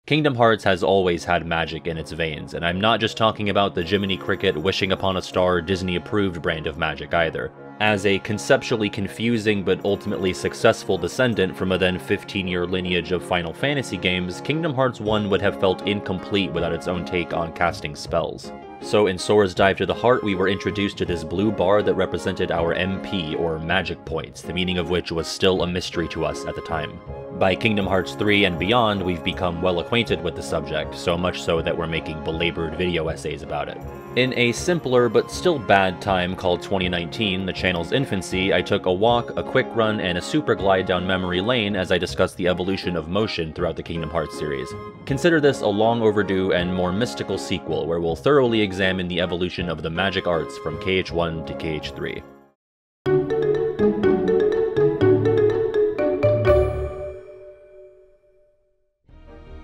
Kingdom Hearts has always had magic in its veins, and I'm not just talking about the Jiminy Cricket wishing upon a star Disney-approved brand of magic either. As a conceptually confusing but ultimately successful descendant from a then 15-year lineage of Final Fantasy games, Kingdom Hearts 1 would have felt incomplete without its own take on casting spells. So in Sora's Dive to the Heart, we were introduced to this blue bar that represented our MP, or magic points, the meaning of which was still a mystery to us at the time. By Kingdom Hearts 3 and beyond, we've become well acquainted with the subject, so much so that we're making belabored video essays about it. In a simpler but still bad time called 2019, the channel's infancy, I took a walk, a quick run, and a super glide down memory lane as I discussed the evolution of motion throughout the Kingdom Hearts series. Consider this a long overdue and more mystical sequel where we'll thoroughly examine the evolution of the magic arts from KH1 to KH3.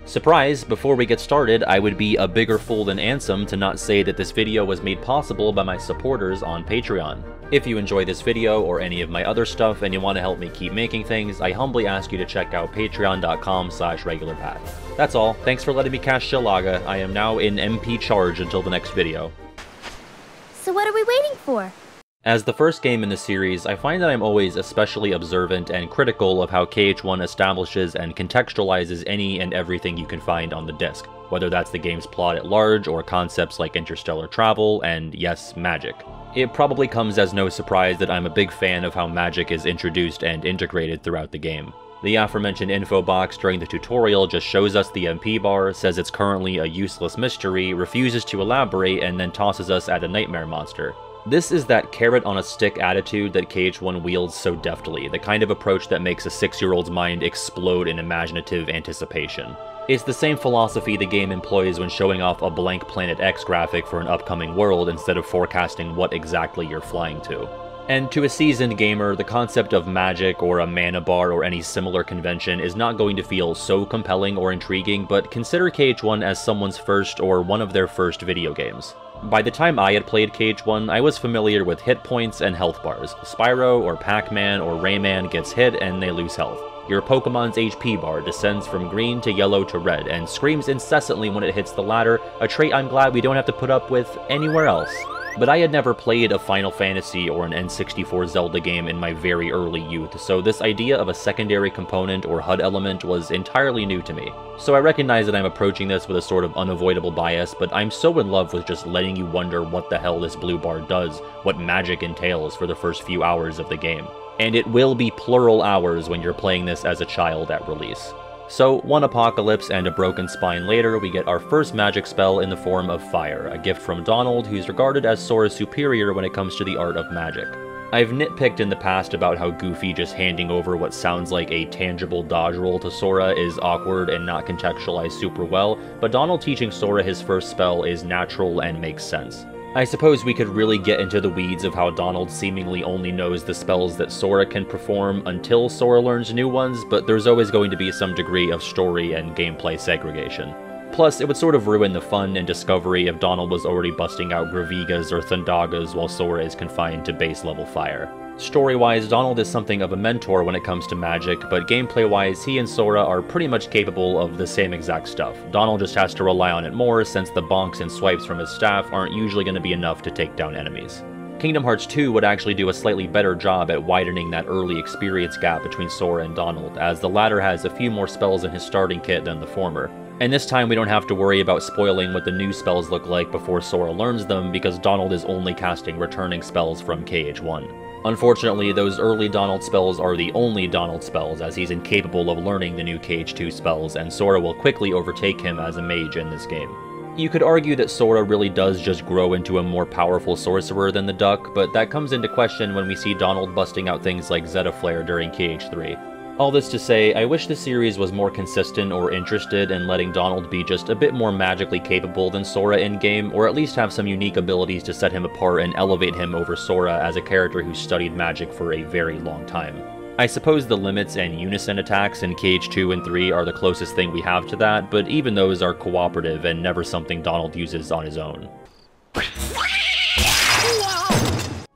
Surprise, before we get started, I would be a bigger fool than Ansem to not say that this video was made possible by my supporters on Patreon. If you enjoy this video or any of my other stuff and you want to help me keep making things, I humbly ask you to check out patreon.com/regularpath. That's all, thanks for letting me cast Shilaga. I am now in MP charge until the next video. So what are we waiting for? As the first game in the series, I find that I'm always especially observant and critical of how KH1 establishes and contextualizes any and everything you can find on the disc, whether that's the game's plot at large or concepts like interstellar travel and, yes, magic. It probably comes as no surprise that I'm a big fan of how magic is introduced and integrated throughout the game. The aforementioned info box during the tutorial just shows us the MP bar, says it's currently a useless mystery, refuses to elaborate, and then tosses us at a nightmare monster. This is that carrot-on-a-stick attitude that KH1 wields so deftly, the kind of approach that makes a 6-year-old's mind explode in imaginative anticipation. It's the same philosophy the game employs when showing off a blank Planet X graphic for an upcoming world instead of forecasting what exactly you're flying to. And to a seasoned gamer, the concept of magic or a mana bar or any similar convention is not going to feel so compelling or intriguing, but consider KH1 as someone's first or one of their first video games. By the time I had played KH1, I was familiar with hit points and health bars. Spyro or Pac-Man or Rayman gets hit and they lose health. Your Pokemon's HP bar descends from green to yellow to red and screams incessantly when it hits the latter, a trait I'm glad we don't have to put up with anywhere else. But I had never played a Final Fantasy or an N64 Zelda game in my very early youth, so this idea of a secondary component or HUD element was entirely new to me. So I recognize that I'm approaching this with a sort of unavoidable bias, but I'm so in love with just letting you wonder what the hell this blue bar does, what magic entails for the first few hours of the game. And it will be plural hours when you're playing this as a child at release. So, one apocalypse and a broken spine later, we get our first magic spell in the form of fire, a gift from Donald, who's regarded as Sora's superior when it comes to the art of magic. I've nitpicked in the past about how Goofy just handing over what sounds like a tangible dodge roll to Sora is awkward and not contextualized super well, but Donald teaching Sora his first spell is natural and makes sense. I suppose we could really get into the weeds of how Donald seemingly only knows the spells that Sora can perform until Sora learns new ones, but there's always going to be some degree of story and gameplay segregation. Plus, it would sort of ruin the fun and discovery if Donald was already busting out Gravigas or Thundagas while Sora is confined to base-level fire. Story-wise, Donald is something of a mentor when it comes to magic, but gameplay-wise, he and Sora are pretty much capable of the same exact stuff. Donald just has to rely on it more, since the bonks and swipes from his staff aren't usually going to be enough to take down enemies. Kingdom Hearts 2 would actually do a slightly better job at widening that early experience gap between Sora and Donald, as the latter has a few more spells in his starting kit than the former. And this time we don't have to worry about spoiling what the new spells look like before Sora learns them, because Donald is only casting returning spells from KH1. Unfortunately, those early Donald spells are the only Donald spells, as he's incapable of learning the new KH2 spells, and Sora will quickly overtake him as a mage in this game. You could argue that Sora really does just grow into a more powerful sorcerer than the Duck, but that comes into question when we see Donald busting out things like Zeta Flare during KH3. All this to say, I wish the series was more consistent or interested in letting Donald be just a bit more magically capable than Sora in-game, or at least have some unique abilities to set him apart and elevate him over Sora as a character who studied magic for a very long time. I suppose the limits and unison attacks in KH2 and 3 are the closest thing we have to that, but even those are cooperative and never something Donald uses on his own.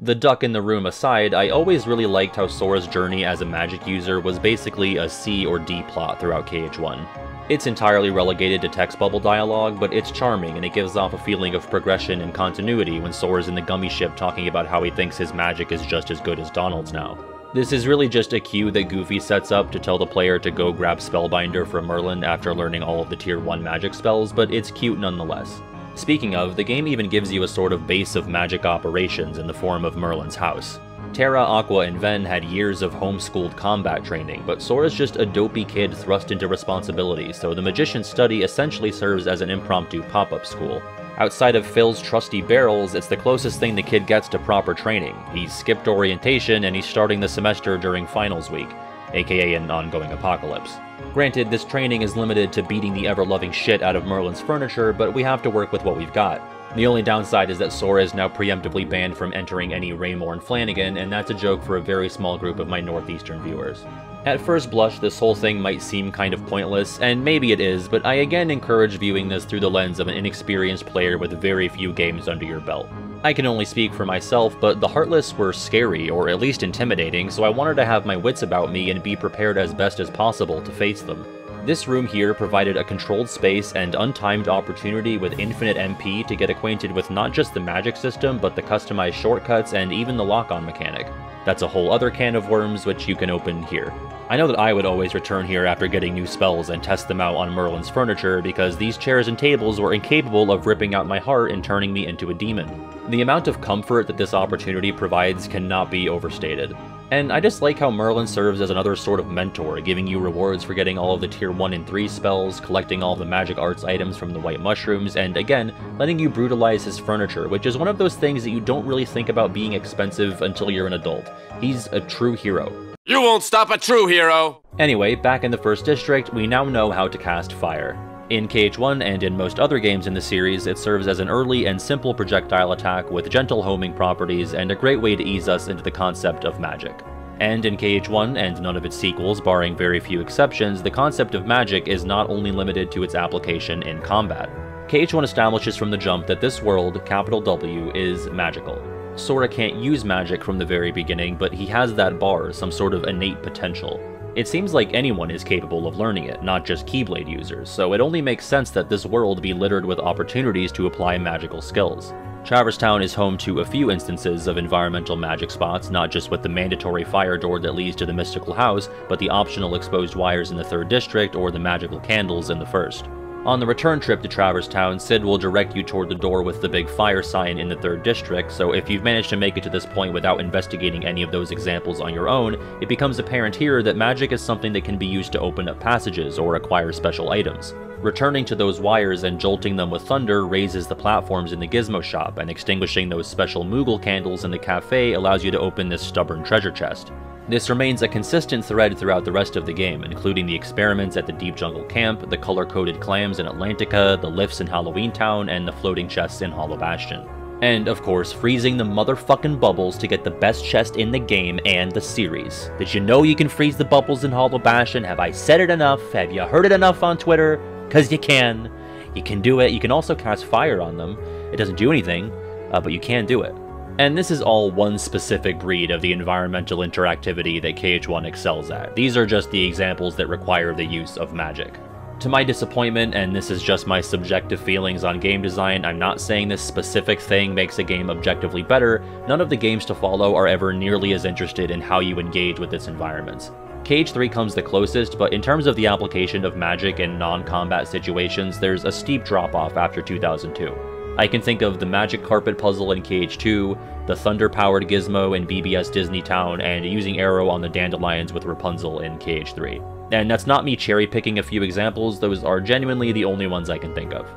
The duck in the room aside, I always really liked how Sora's journey as a magic user was basically a C or D plot throughout KH1. It's entirely relegated to text bubble dialogue, but it's charming and it gives off a feeling of progression and continuity when Sora's in the gummy ship talking about how he thinks his magic is just as good as Donald's now. This is really just a cue that Goofy sets up to tell the player to go grab Spellbinder from Merlin after learning all of the Tier 1 magic spells, but it's cute nonetheless. Speaking of, the game even gives you a sort of base of magic operations in the form of Merlin's house. Terra, Aqua, and Ven had years of homeschooled combat training, but Sora's just a dopey kid thrust into responsibility, so the Magician's Study essentially serves as an impromptu pop-up school. Outside of Phil's trusty barrels, it's the closest thing the kid gets to proper training. He's skipped orientation and he's starting the semester during finals week, aka an ongoing apocalypse. Granted, this training is limited to beating the ever-loving shit out of Merlin's furniture, but we have to work with what we've got. The only downside is that Sora is now preemptively banned from entering any Raymore and Flanagan, and that's a joke for a very small group of my northeastern viewers. At first blush, this whole thing might seem kind of pointless, and maybe it is, but I again encourage viewing this through the lens of an inexperienced player with very few games under your belt. I can only speak for myself, but the Heartless were scary, or at least intimidating, so I wanted to have my wits about me and be prepared as best as possible to face them. This room here provided a controlled space and untimed opportunity with infinite MP to get acquainted with not just the magic system, but the customized shortcuts and even the lock-on mechanic. That's a whole other can of worms which you can open here. I know that I would always return here after getting new spells and test them out on Merlin's furniture because these chairs and tables were incapable of ripping out my heart and turning me into a demon. The amount of comfort that this opportunity provides cannot be overstated. And I just like how Merlin serves as another sort of mentor, giving you rewards for getting all of the Tier 1 and 3 spells, collecting all of the magic arts items from the White Mushrooms, and again, letting you brutalize his furniture, which is one of those things that you don't really think about being expensive until you're an adult. He's a true hero. You won't stop a true hero! Anyway, back in the first district, we now know how to cast fire. In KH1 and in most other games in the series, it serves as an early and simple projectile attack with gentle homing properties and a great way to ease us into the concept of magic. And in KH1 and none of its sequels, barring very few exceptions, the concept of magic is not only limited to its application in combat. KH1 establishes from the jump that this world, capital W, is magical. Sora can't use magic from the very beginning, but he has that bar, some sort of innate potential. It seems like anyone is capable of learning it, not just Keyblade users, so it only makes sense that this world be littered with opportunities to apply magical skills. Traverse Town is home to a few instances of environmental magic spots, not just with the mandatory fire door that leads to the mystical house, but the optional exposed wires in the 3rd district or the magical candles in the 1st. On the return trip to Traverse Town, Sid will direct you toward the door with the big fire sign in the 3rd district, so if you've managed to make it to this point without investigating any of those examples on your own, it becomes apparent here that magic is something that can be used to open up passages or acquire special items. Returning to those wires and jolting them with thunder raises the platforms in the Gizmo shop, and extinguishing those special Moogle candles in the cafe allows you to open this stubborn treasure chest. This remains a consistent thread throughout the rest of the game, including the experiments at the Deep Jungle Camp, the color-coded clams in Atlantica, the lifts in Halloween Town, and the floating chests in Hollow Bastion. And, of course, freezing the motherfucking bubbles to get the best chest in the game and the series. Did you know you can freeze the bubbles in Hollow Bastion? Have I said it enough? Have you heard it enough on Twitter? 'Cause you can. You can do it. You can also cast fire on them. It doesn't do anything, but you can do it. And this is all one specific breed of the environmental interactivity that KH1 excels at. These are just the examples that require the use of magic. To my disappointment, and this is just my subjective feelings on game design, I'm not saying this specific thing makes a game objectively better, none of the games to follow are ever nearly as interested in how you engage with its environments. KH3 comes the closest, but in terms of the application of magic in non-combat situations, there's a steep drop-off after 2002. I can think of the Magic Carpet puzzle in KH2, the Thunder-powered Gizmo in BBS Disney Town, and using Arrow on the Dandelions with Rapunzel in KH3. And that's not me cherry-picking a few examples, those are genuinely the only ones I can think of.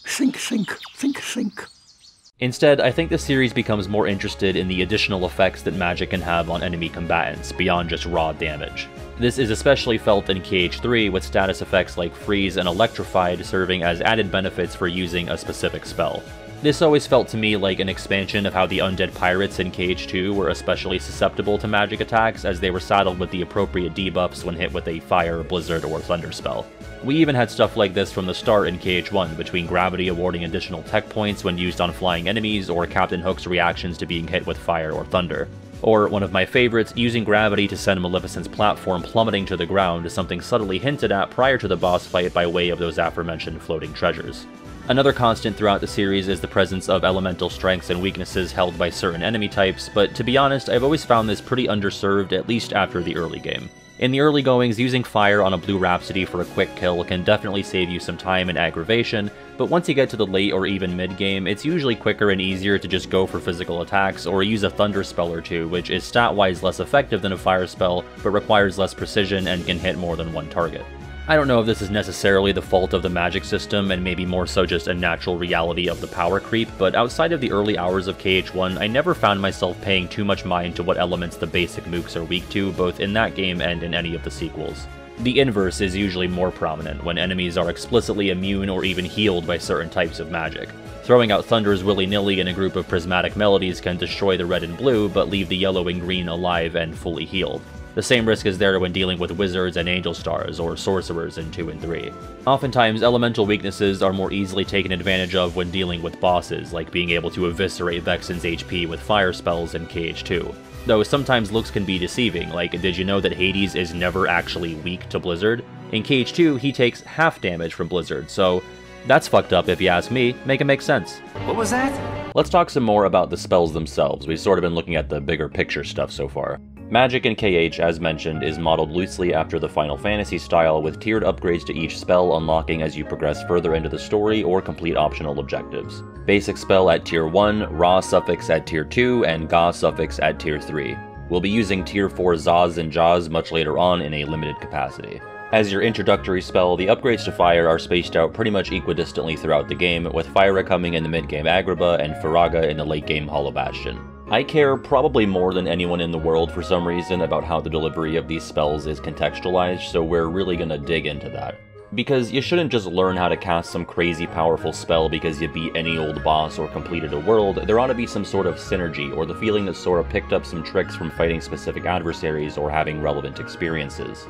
Think, think, think, think. Instead, I think the series becomes more interested in the additional effects that magic can have on enemy combatants, beyond just raw damage. This is especially felt in KH3, with status effects like Freeze and Electrified serving as added benefits for using a specific spell. This always felt to me like an expansion of how the undead pirates in KH2 were especially susceptible to magic attacks, as they were saddled with the appropriate debuffs when hit with a fire, blizzard, or thunder spell. We even had stuff like this from the start in KH1, between gravity awarding additional tech points when used on flying enemies, or Captain Hook's reactions to being hit with fire or thunder. Or, one of my favorites, using gravity to send Maleficent's platform plummeting to the ground is something subtly hinted at prior to the boss fight by way of those aforementioned floating treasures. Another constant throughout the series is the presence of elemental strengths and weaknesses held by certain enemy types, but to be honest, I've always found this pretty underserved, at least after the early game. In the early goings, using fire on a Blue Rhapsody for a quick kill can definitely save you some time and aggravation, but once you get to the late or even mid-game, it's usually quicker and easier to just go for physical attacks or use a thunder spell or two, which is stat-wise less effective than a fire spell, but requires less precision and can hit more than one target. I don't know if this is necessarily the fault of the magic system, and maybe more so just a natural reality of the power creep, but outside of the early hours of KH1, I never found myself paying too much mind to what elements the basic mooks are weak to, both in that game and in any of the sequels. The inverse is usually more prominent, when enemies are explicitly immune or even healed by certain types of magic. Throwing out thunders willy-nilly in a group of prismatic melodies can destroy the red and blue, but leave the yellow and green alive and fully healed. The same risk is there when dealing with wizards and angel stars, or sorcerers in 2 and 3. Oftentimes, elemental weaknesses are more easily taken advantage of when dealing with bosses, like being able to eviscerate Vexen's HP with fire spells in KH2. Though sometimes looks can be deceiving, like did you know that Hades is never actually weak to Blizzard? In KH2, he takes half damage from Blizzard, so that's fucked up if you ask me, make it make sense. What was that? Let's talk some more about the spells themselves. We've sort of been looking at the bigger picture stuff so far. Magic in KH, as mentioned, is modeled loosely after the Final Fantasy style, with tiered upgrades to each spell unlocking as you progress further into the story or complete optional objectives. Basic spell at Tier 1, Ra suffix at Tier 2, and Ga suffix at Tier 3. We'll be using Tier 4 Zaz and Jaz much later on in a limited capacity. As your introductory spell, the upgrades to Fire are spaced out pretty much equidistantly throughout the game, with Fyra coming in the mid-game Agrabah and Firaga in the late-game Hollow Bastion. I care probably more than anyone in the world for some reason about how the delivery of these spells is contextualized, so we're really gonna dig into that. Because you shouldn't just learn how to cast some crazy powerful spell because you beat any old boss or completed a world. There ought to be some sort of synergy, or the feeling that Sora picked up some tricks from fighting specific adversaries or having relevant experiences.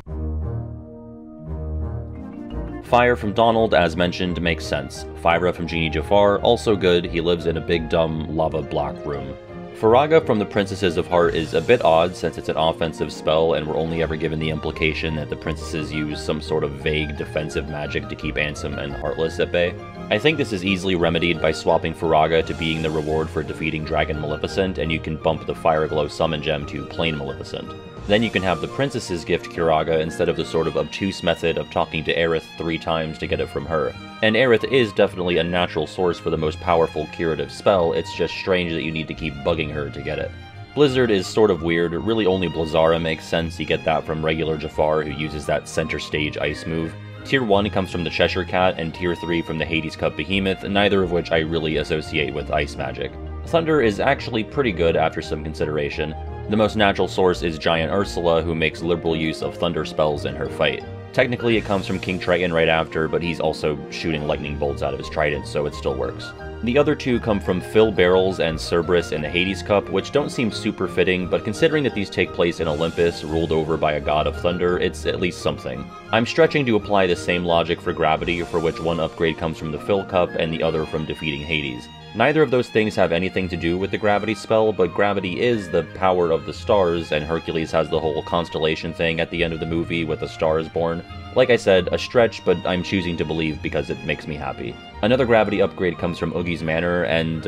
Fire from Donald, as mentioned, makes sense. Fyra from Genie Jafar, also good, he lives in a big dumb lava block room. Firaga from the Princesses of Heart is a bit odd since it's an offensive spell and we're only ever given the implication that the princesses use some sort of vague defensive magic to keep Ansem and Heartless at bay. I think this is easily remedied by swapping Firaga to being the reward for defeating Dragon Maleficent, and you can bump the Fire Glow Summon Gem to Plain Maleficent. Then you can have the princesses gift Curaga instead of the sort of obtuse method of talking to Aerith 3 times to get it from her. And Aerith is definitely a natural source for the most powerful curative spell, it's just strange that you need to keep bugging her to get it. Blizzard is sort of weird, really only Blizzara makes sense, you get that from regular Jafar who uses that center stage ice move. Tier 1 comes from the Cheshire Cat, and Tier 3 from the Hades Cup Behemoth, neither of which I really associate with ice magic. Thunder is actually pretty good after some consideration. The most natural source is Giant Ursula, who makes liberal use of thunder spells in her fight. Technically it comes from King Triton right after, but he's also shooting lightning bolts out of his trident, so it still works. The other two come from Phil Barrels and Cerberus in the Hades Cup, which don't seem super fitting, but considering that these take place in Olympus, ruled over by a god of thunder, it's at least something. I'm stretching to apply the same logic for Gravity, for which one upgrade comes from the Phil Cup and the other from defeating Hades. Neither of those things have anything to do with the Gravity spell, but Gravity is the power of the stars, and Hercules has the whole constellation thing at the end of the movie with the stars born. Like I said, a stretch, but I'm choosing to believe because it makes me happy. Another Gravity upgrade comes from Oogie's Manor, and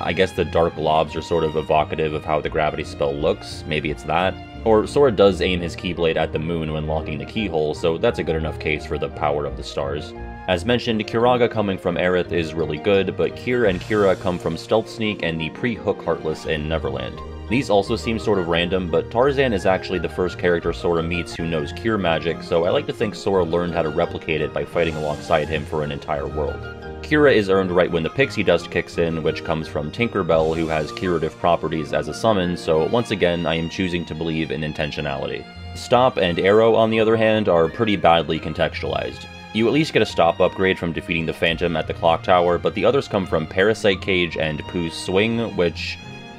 I guess the dark globs are sort of evocative of how the Gravity spell looks, maybe it's that. Or Sora does aim his Keyblade at the moon when locking the keyhole, so that's a good enough case for the power of the stars. As mentioned, Curaga coming from Aerith is really good, but Kyr and Kira come from Stealth Sneak and the pre-Hook Heartless in Neverland. These also seem sort of random, but Tarzan is actually the first character Sora meets who knows Cure magic, so I like to think Sora learned how to replicate it by fighting alongside him for an entire world. Kira is earned right when the Pixie Dust kicks in, which comes from Tinkerbell, who has curative properties as a summon, so once again I am choosing to believe in intentionality. Stop and Arrow, on the other hand, are pretty badly contextualized. You at least get a stop upgrade from defeating the Phantom at the Clock Tower, but the others come from Parasite Cage and Pooh's Swing, which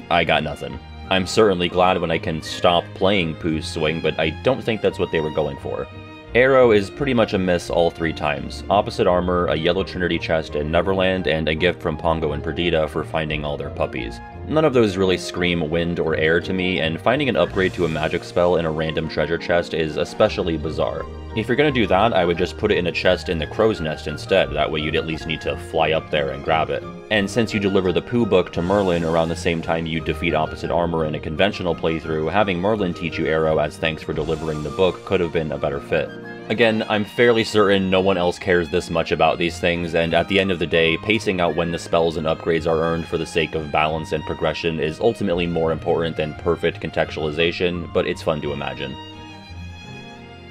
I got nothing. I'm certainly glad when I can stop playing Pooh's Swing, but I don't think that's what they were going for. Arrow is pretty much a miss all 3 times. Opposite armor, a Yellow Trinity chest in Neverland, and a gift from Pongo and Perdita for finding all their puppies. None of those really scream wind or air to me, and finding an upgrade to a magic spell in a random treasure chest is especially bizarre. If you're gonna do that, I would just put it in a chest in the Crow's Nest instead, that way you'd at least need to fly up there and grab it. And since you deliver the Pooh book to Merlin around the same time you defeat Opposite Armor in a conventional playthrough, having Merlin teach you Arrow as thanks for delivering the book could have been a better fit. Again, I'm fairly certain no one else cares this much about these things, and at the end of the day, pacing out when the spells and upgrades are earned for the sake of balance and progression is ultimately more important than perfect contextualization, but it's fun to imagine.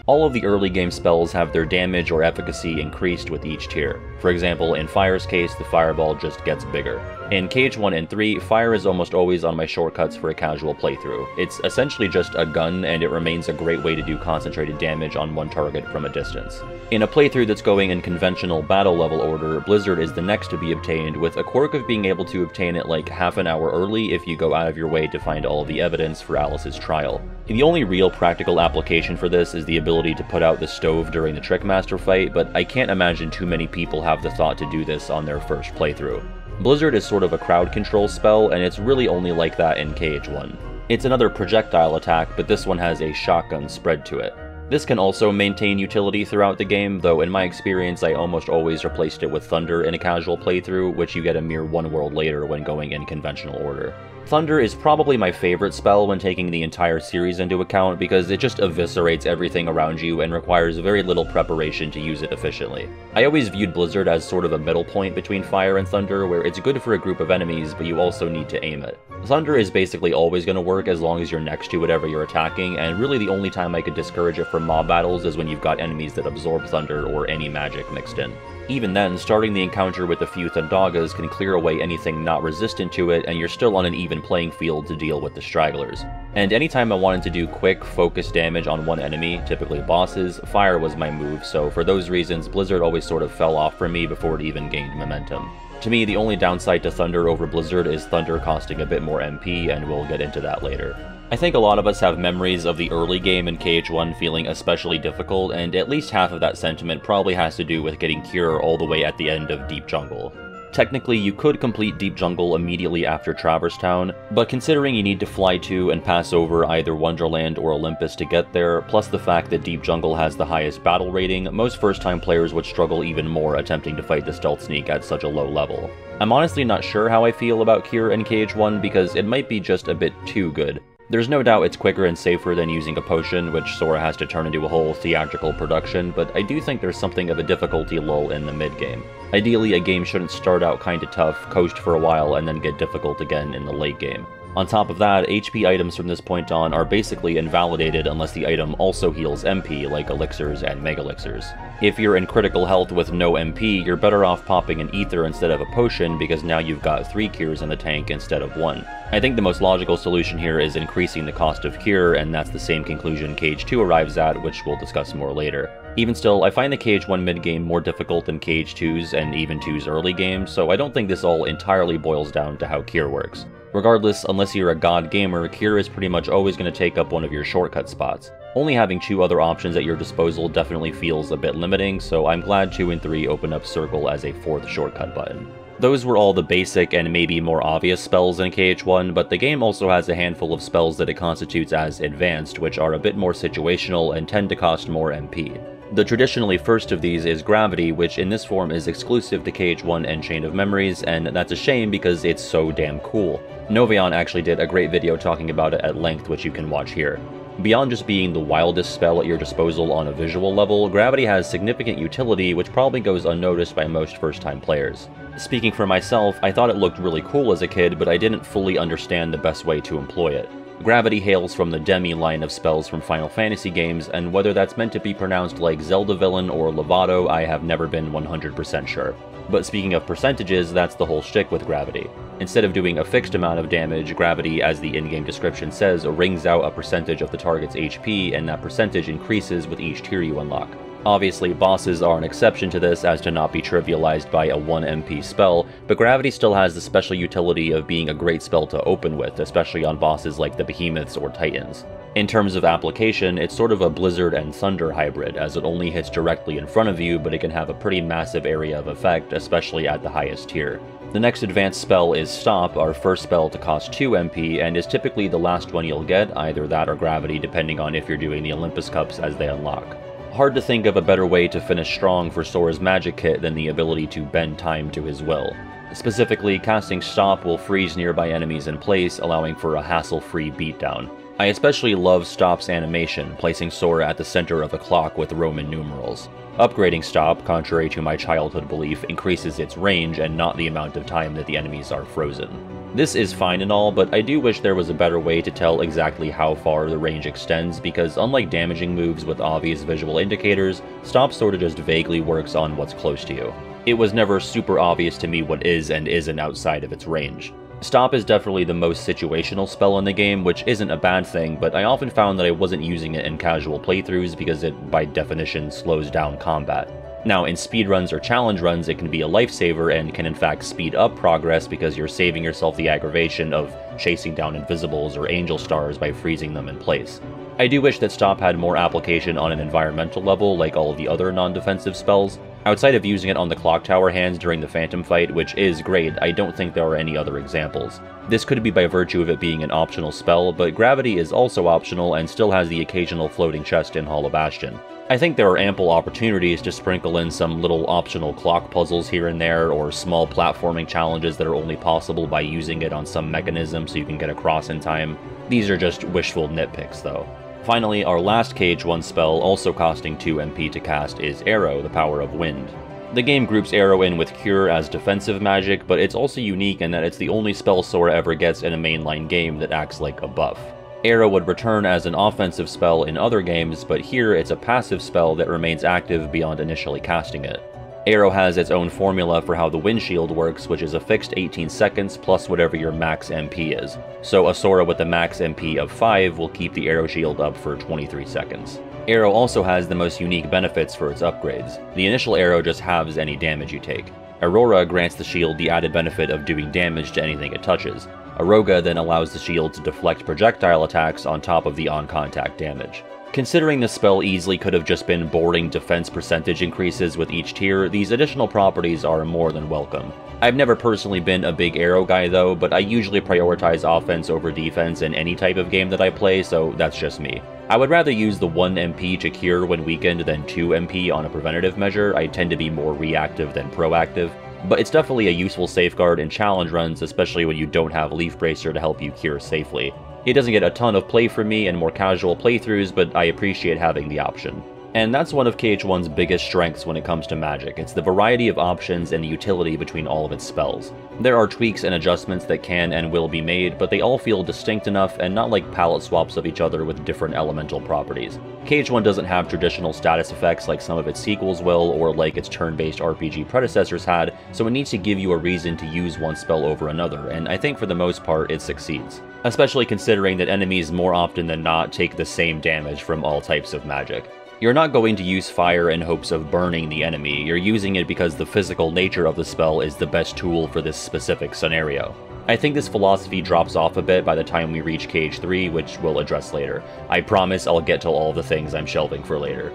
All of the early game spells have their damage or efficacy increased with each tier. For example, in Fire's case, the Fireball just gets bigger. In KH1 and 3, Fire is almost always on my shortcuts for a casual playthrough. It's essentially just a gun, and it remains a great way to do concentrated damage on one target from a distance. In a playthrough that's going in conventional battle level order, Blizzard is the next to be obtained, with a quirk of being able to obtain it like half an hour early if you go out of your way to find all the evidence for Alice's trial. The only real practical application for this is the ability to put out the stove during the Trickmaster fight, but I can't imagine too many people have the thought to do this on their first playthrough. Blizzard is sort of a crowd control spell, and it's really only like that in KH1. It's another projectile attack, but this one has a shotgun spread to it. This can also maintain utility throughout the game, though in my experience I almost always replaced it with Thunder in a casual playthrough, which you get a mere one world later when going in conventional order. Thunder is probably my favorite spell when taking the entire series into account because it just eviscerates everything around you and requires very little preparation to use it efficiently. I always viewed Blizzard as sort of a middle point between Fire and Thunder, where it's good for a group of enemies, but you also need to aim it. Thunder is basically always going to work as long as you're next to whatever you're attacking, and really the only time I could discourage it from mob battles is when you've got enemies that absorb Thunder or any magic mixed in. Even then, starting the encounter with a few Thundagas can clear away anything not resistant to it, and you're still on an even playing field to deal with the stragglers. And anytime I wanted to do quick, focused damage on one enemy, typically bosses, Fire was my move, so for those reasons, Blizzard always sort of fell off for me before it even gained momentum. To me, the only downside to Thunder over Blizzard is Thunder costing a bit more MP, and we'll get into that later. I think a lot of us have memories of the early game in KH1 feeling especially difficult, and at least half of that sentiment probably has to do with getting Cure all the way at the end of Deep Jungle. Technically, you could complete Deep Jungle immediately after Traverse Town, but considering you need to fly to and pass over either Wonderland or Olympus to get there, plus the fact that Deep Jungle has the highest battle rating, most first-time players would struggle even more attempting to fight the Stealth Sneak at such a low level. I'm honestly not sure how I feel about Cure in KH1 because it might be just a bit too good. There's no doubt it's quicker and safer than using a potion, which Sora has to turn into a whole theatrical production, but I do think there's something of a difficulty lull in the mid-game. Ideally, a game shouldn't start out kinda tough, coast for a while, and then get difficult again in the late game. On top of that, HP items from this point on are basically invalidated unless the item also heals MP, like elixirs and mega elixirs. If you're in critical health with no MP, you're better off popping an ether instead of a potion because now you've got 3 cures in the tank instead of 1. I think the most logical solution here is increasing the cost of cure, and that's the same conclusion KH2 arrives at, which we'll discuss more later. Even still, I find the KH1 mid-game more difficult than KH2's and even 2's early game, so I don't think this all entirely boils down to how cure works. Regardless, unless you're a god gamer, cure is pretty much always going to take up one of your shortcut spots. Only having 2 other options at your disposal definitely feels a bit limiting, so I'm glad 2 and 3 open up Circle as a 4th shortcut button. Those were all the basic and maybe more obvious spells in KH1, but the game also has a handful of spells that it constitutes as advanced, which are a bit more situational and tend to cost more MP. The traditionally first of these is Gravity, which in this form is exclusive to KH1 and Chain of Memories, and that's a shame because it's so damn cool. Noveon actually did a great video talking about it at length, which you can watch here. Beyond just being the wildest spell at your disposal on a visual level, Gravity has significant utility which probably goes unnoticed by most first-time players. Speaking for myself, I thought it looked really cool as a kid, but I didn't fully understand the best way to employ it. Gravity hails from the Demi line of spells from Final Fantasy games, and whether that's meant to be pronounced like Zelda Villain or Lovato, I have never been 100% sure. But speaking of percentages, that's the whole shtick with Gravity. Instead of doing a fixed amount of damage, Gravity, as the in-game description says, rings out a percentage of the target's HP, and that percentage increases with each tier you unlock. Obviously, bosses are an exception to this as to not be trivialized by a 1 MP spell, but Gravity still has the special utility of being a great spell to open with, especially on bosses like the Behemoths or Titans. In terms of application, it's sort of a Blizzard and Thunder hybrid, as it only hits directly in front of you, but it can have a pretty massive area of effect, especially at the highest tier. The next advanced spell is Stop, our first spell to cost 2 MP, and is typically the last one you'll get, either that or Gravity, depending on if you're doing the Olympus Cups as they unlock. Hard to think of a better way to finish strong for Sora's magic kit than the ability to bend time to his will. Specifically, casting Stop will freeze nearby enemies in place, allowing for a hassle-free beatdown. I especially love Stop's animation, placing Sora at the center of a clock with Roman numerals. Upgrading Stop, contrary to my childhood belief, increases its range and not the amount of time that the enemies are frozen. This is fine and all, but I do wish there was a better way to tell exactly how far the range extends, because unlike damaging moves with obvious visual indicators, Stop sorta just vaguely works on what's close to you. It was never super obvious to me what is and isn't outside of its range. Stop is definitely the most situational spell in the game, which isn't a bad thing, but I often found that I wasn't using it in casual playthroughs because it, by definition, slows down combat. Now, in speedruns or challenge runs, it can be a lifesaver and can in fact speed up progress because you're saving yourself the aggravation of chasing down invisibles or angel stars by freezing them in place. I do wish that Stop had more application on an environmental level like all of the other non-defensive spells. Outside of using it on the Clock Tower hands during the Phantom fight, which is great, I don't think there are any other examples. This could be by virtue of it being an optional spell, but Gravity is also optional and still has the occasional floating chest in Hollow Bastion. I think there are ample opportunities to sprinkle in some little optional clock puzzles here and there, or small platforming challenges that are only possible by using it on some mechanism so you can get across in time. These are just wishful nitpicks though. Finally, our last KH1 spell, also costing 2 MP to cast, is Arrow, the Power of Wind. The game groups Arrow in with Cure as defensive magic, but it's also unique in that it's the only spell Sora ever gets in a mainline game that acts like a buff. Arrow would return as an offensive spell in other games, but here it's a passive spell that remains active beyond initially casting it. Arrow has its own formula for how the wind shield works, which is a fixed 18 seconds plus whatever your max MP is. So a Sora with a max MP of 5 will keep the Arrow shield up for 23 seconds. Arrow also has the most unique benefits for its upgrades. The initial arrow just halves any damage you take. Aurora grants the shield the added benefit of doing damage to anything it touches. Aroga then allows the shield to deflect projectile attacks on top of the on-contact damage. Considering the spell easily could have just been boring defense percentage increases with each tier, these additional properties are more than welcome. I've never personally been a big arrow guy though, but I usually prioritize offense over defense in any type of game that I play, so that's just me. I would rather use the 1 MP to cure when weakened than 2 MP on a preventative measure. I tend to be more reactive than proactive. But it's definitely a useful safeguard in challenge runs, especially when you don't have Leaf Bracer to help you cure safely. It doesn't get a ton of play for me in more casual playthroughs, but I appreciate having the option. And that's one of KH1's biggest strengths when it comes to Magic. It's the variety of options and the utility between all of its spells. There are tweaks and adjustments that can and will be made, but they all feel distinct enough and not like palette swaps of each other with different elemental properties. KH1 doesn't have traditional status effects like some of its sequels will, or like its turn-based RPG predecessors had, so it needs to give you a reason to use one spell over another, and I think for the most part it succeeds. Especially considering that enemies more often than not take the same damage from all types of magic. You're not going to use fire in hopes of burning the enemy, you're using it because the physical nature of the spell is the best tool for this specific scenario. I think this philosophy drops off a bit by the time we reach KH3, which we'll address later. I promise I'll get to all the things I'm shelving for later.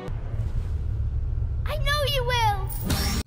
I know you will!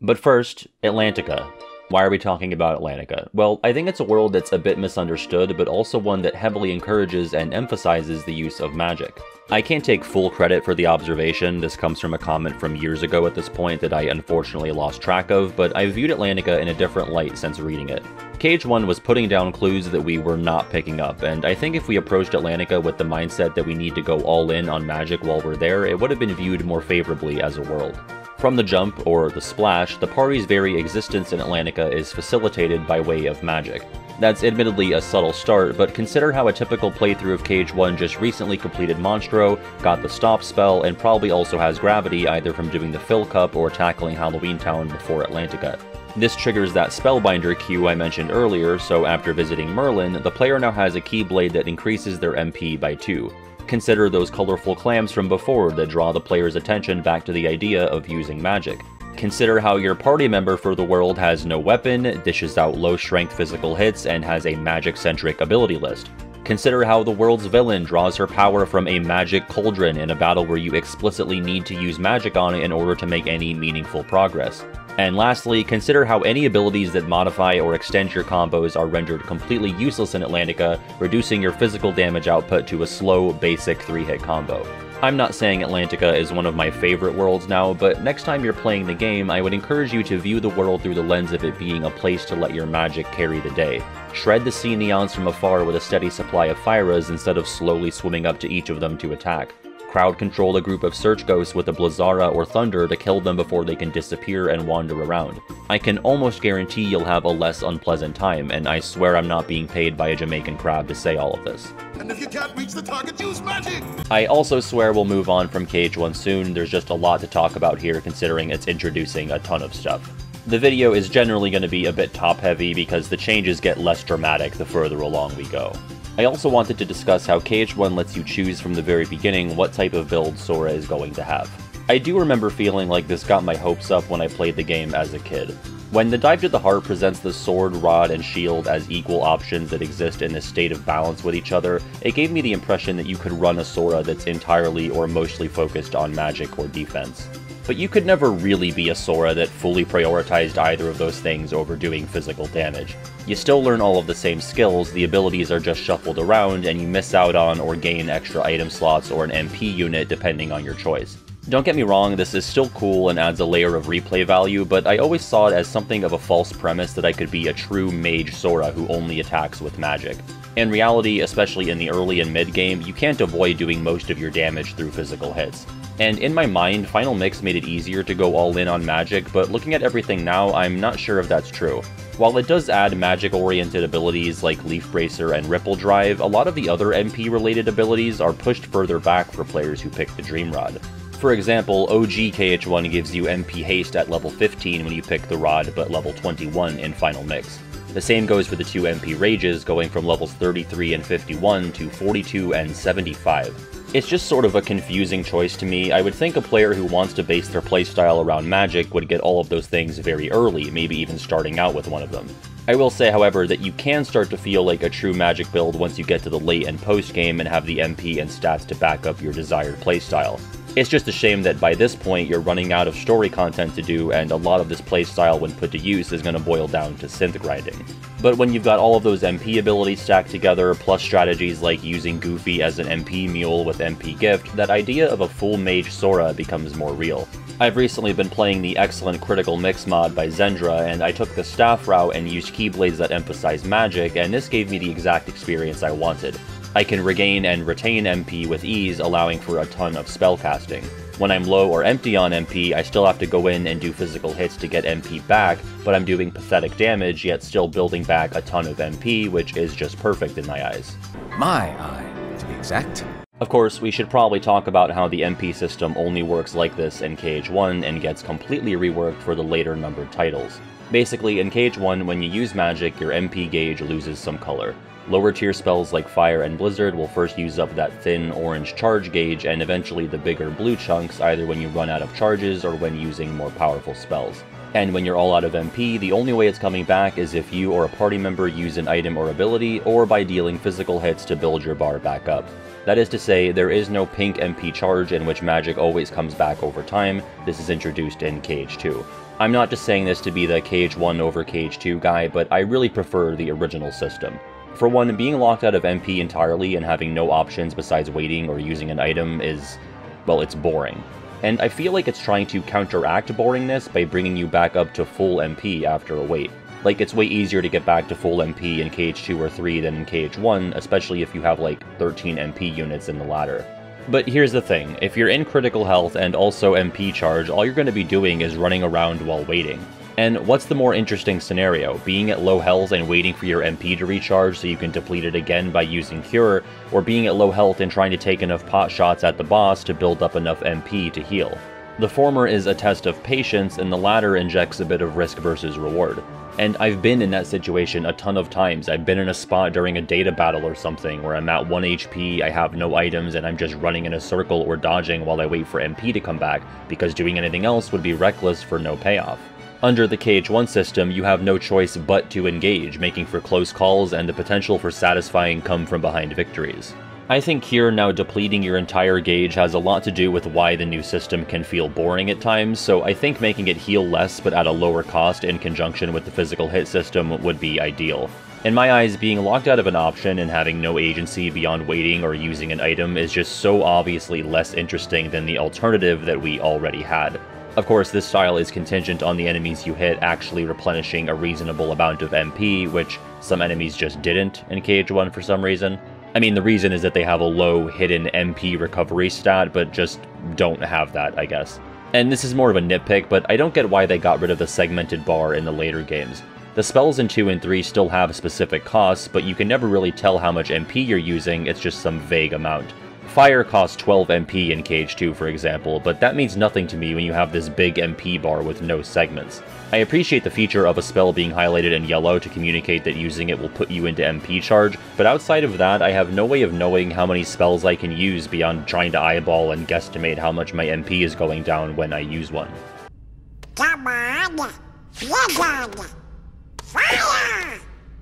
But first, Atlantica. Why are we talking about Atlantica? Well, I think it's a world that's a bit misunderstood, but also one that heavily encourages and emphasizes the use of magic. I can't take full credit for the observation. This comes from a comment from years ago at this point that I unfortunately lost track of, but I viewed Atlantica in a different light since reading it. KH1 was putting down clues that we were not picking up, and I think if we approached Atlantica with the mindset that we need to go all in on magic while we're there, it would have been viewed more favorably as a world. From the jump, or the splash, the party's very existence in Atlantica is facilitated by way of magic. That's admittedly a subtle start, but consider how a typical playthrough of KH1 just recently completed Monstro, got the Stop spell, and probably also has Gravity either from doing the Fill Cup or tackling Halloween Town before Atlantica. This triggers that Spellbinder queue I mentioned earlier, so after visiting Merlin, the player now has a Keyblade that increases their MP by 2. Consider those colorful clams from before that draw the player's attention back to the idea of using magic. Consider how your party member for the world has no weapon, dishes out low-strength physical hits, and has a magic-centric ability list. Consider how the world's villain draws her power from a magic cauldron in a battle where you explicitly need to use magic on it in order to make any meaningful progress. And lastly, consider how any abilities that modify or extend your combos are rendered completely useless in Atlantica, reducing your physical damage output to a slow, basic 3-hit combo. I'm not saying Atlantica is one of my favorite worlds now, but next time you're playing the game, I would encourage you to view the world through the lens of it being a place to let your magic carry the day. Shred the sea neons from afar with a steady supply of Fyras instead of slowly swimming up to each of them to attack. Crowd control a group of search ghosts with a Blizzara or Thunder to kill them before they can disappear and wander around. I can almost guarantee you'll have a less unpleasant time, and I swear I'm not being paid by a Jamaican crab to say all of this. And if you can't reach the target, use magic! I also swear we'll move on from KH1 soon. There's just a lot to talk about here considering it's introducing a ton of stuff. The video is generally going to be a bit top-heavy because the changes get less dramatic the further along we go. I also wanted to discuss how KH1 lets you choose from the very beginning what type of build Sora is going to have. I do remember feeling like this got my hopes up when I played the game as a kid. When the Dive to the Heart presents the sword, rod, and shield as equal options that exist in a state of balance with each other, it gave me the impression that you could run a Sora that's entirely or mostly focused on magic or defense. But you could never really be a Sora that fully prioritized either of those things over doing physical damage. You still learn all of the same skills, the abilities are just shuffled around, and you miss out on or gain extra item slots or an MP unit depending on your choice. Don't get me wrong, this is still cool and adds a layer of replay value, but I always saw it as something of a false premise that I could be a true mage Sora who only attacks with magic. In reality, especially in the early and mid-game, you can't avoid doing most of your damage through physical hits. And in my mind, Final Mix made it easier to go all in on magic, but looking at everything now, I'm not sure if that's true. While it does add magic-oriented abilities like Leaf Bracer and Ripple Drive, a lot of the other MP-related abilities are pushed further back for players who pick the Dream Rod. For example, OG KH1 gives you MP Haste at level 15 when you pick the Rod, but level 21 in Final Mix. The same goes for the two MP Rages, going from levels 33 and 51 to 42 and 75. It's just sort of a confusing choice to me. I would think a player who wants to base their playstyle around magic would get all of those things very early, maybe even starting out with one of them. I will say, however, that you can start to feel like a true magic build once you get to the late and post game and have the MP and stats to back up your desired playstyle. It's just a shame that by this point you're running out of story content to do, and a lot of this playstyle when put to use is going to boil down to synth grinding. But when you've got all of those MP abilities stacked together, plus strategies like using Goofy as an MP mule with MP Gift, that idea of a full mage Sora becomes more real. I've recently been playing the excellent Critical Mix mod by Zendra, and I took the staff route and used Keyblades that emphasize magic, and this gave me the exact experience I wanted. I can regain and retain MP with ease, allowing for a ton of spellcasting. When I'm low or empty on MP, I still have to go in and do physical hits to get MP back, but I'm doing pathetic damage, yet still building back a ton of MP, which is just perfect in my eyes. My eye, to be exact. Of course, we should probably talk about how the MP system only works like this in KH1 and gets completely reworked for the later numbered titles. Basically, in KH1, when you use magic, your MP gauge loses some color. Lower tier spells like Fire and Blizzard will first use up that thin orange charge gauge, and eventually the bigger blue chunks either when you run out of charges or when using more powerful spells. And when you're all out of MP, the only way it's coming back is if you or a party member use an item or ability, or by dealing physical hits to build your bar back up. That is to say, there is no pink MP charge in which magic always comes back over time. This is introduced in KH2. I'm not just saying this to be the KH1 over KH2 guy, but I really prefer the original system. For one, being locked out of MP entirely and having no options besides waiting or using an item is, well, it's boring. And I feel like it's trying to counteract boringness by bringing you back up to full MP after a wait. Like, it's way easier to get back to full MP in KH2 or 3 than in KH1, especially if you have like 13 MP units in the latter. But here's the thing, if you're in critical health and also MP charge, all you're going to be doing is running around while waiting. And what's the more interesting scenario, being at low health and waiting for your MP to recharge so you can deplete it again by using Cure, or being at low health and trying to take enough pot shots at the boss to build up enough MP to heal? The former is a test of patience, and the latter injects a bit of risk versus reward. And I've been in that situation a ton of times. I've been in a spot during a data battle or something where I'm at 1 HP, I have no items, and I'm just running in a circle or dodging while I wait for MP to come back, because doing anything else would be reckless for no payoff. Under the KH1 system, you have no choice but to engage, making for close calls and the potential for satisfying come-from-behind victories. I think here now depleting your entire gauge has a lot to do with why the new system can feel boring at times, so I think making it heal less but at a lower cost in conjunction with the physical hit system would be ideal. In my eyes, being locked out of an option and having no agency beyond waiting or using an item is just so obviously less interesting than the alternative that we already had. Of course, this style is contingent on the enemies you hit actually replenishing a reasonable amount of MP, which some enemies just didn't in KH1 for some reason. I mean, the reason is that they have a low hidden MP recovery stat, but just don't have that, I guess. And this is more of a nitpick, but I don't get why they got rid of the segmented bar in the later games. The spells in 2 and 3 still have specific costs, but you can never really tell how much MP you're using, it's just some vague amount. Fire costs 12 MP in KH2, for example, but that means nothing to me when you have this big MP bar with no segments. I appreciate the feature of a spell being highlighted in yellow to communicate that using it will put you into MP charge, but outside of that, I have no way of knowing how many spells I can use beyond trying to eyeball and guesstimate how much my MP is going down when I use one. Come on! Blizzard! Fire!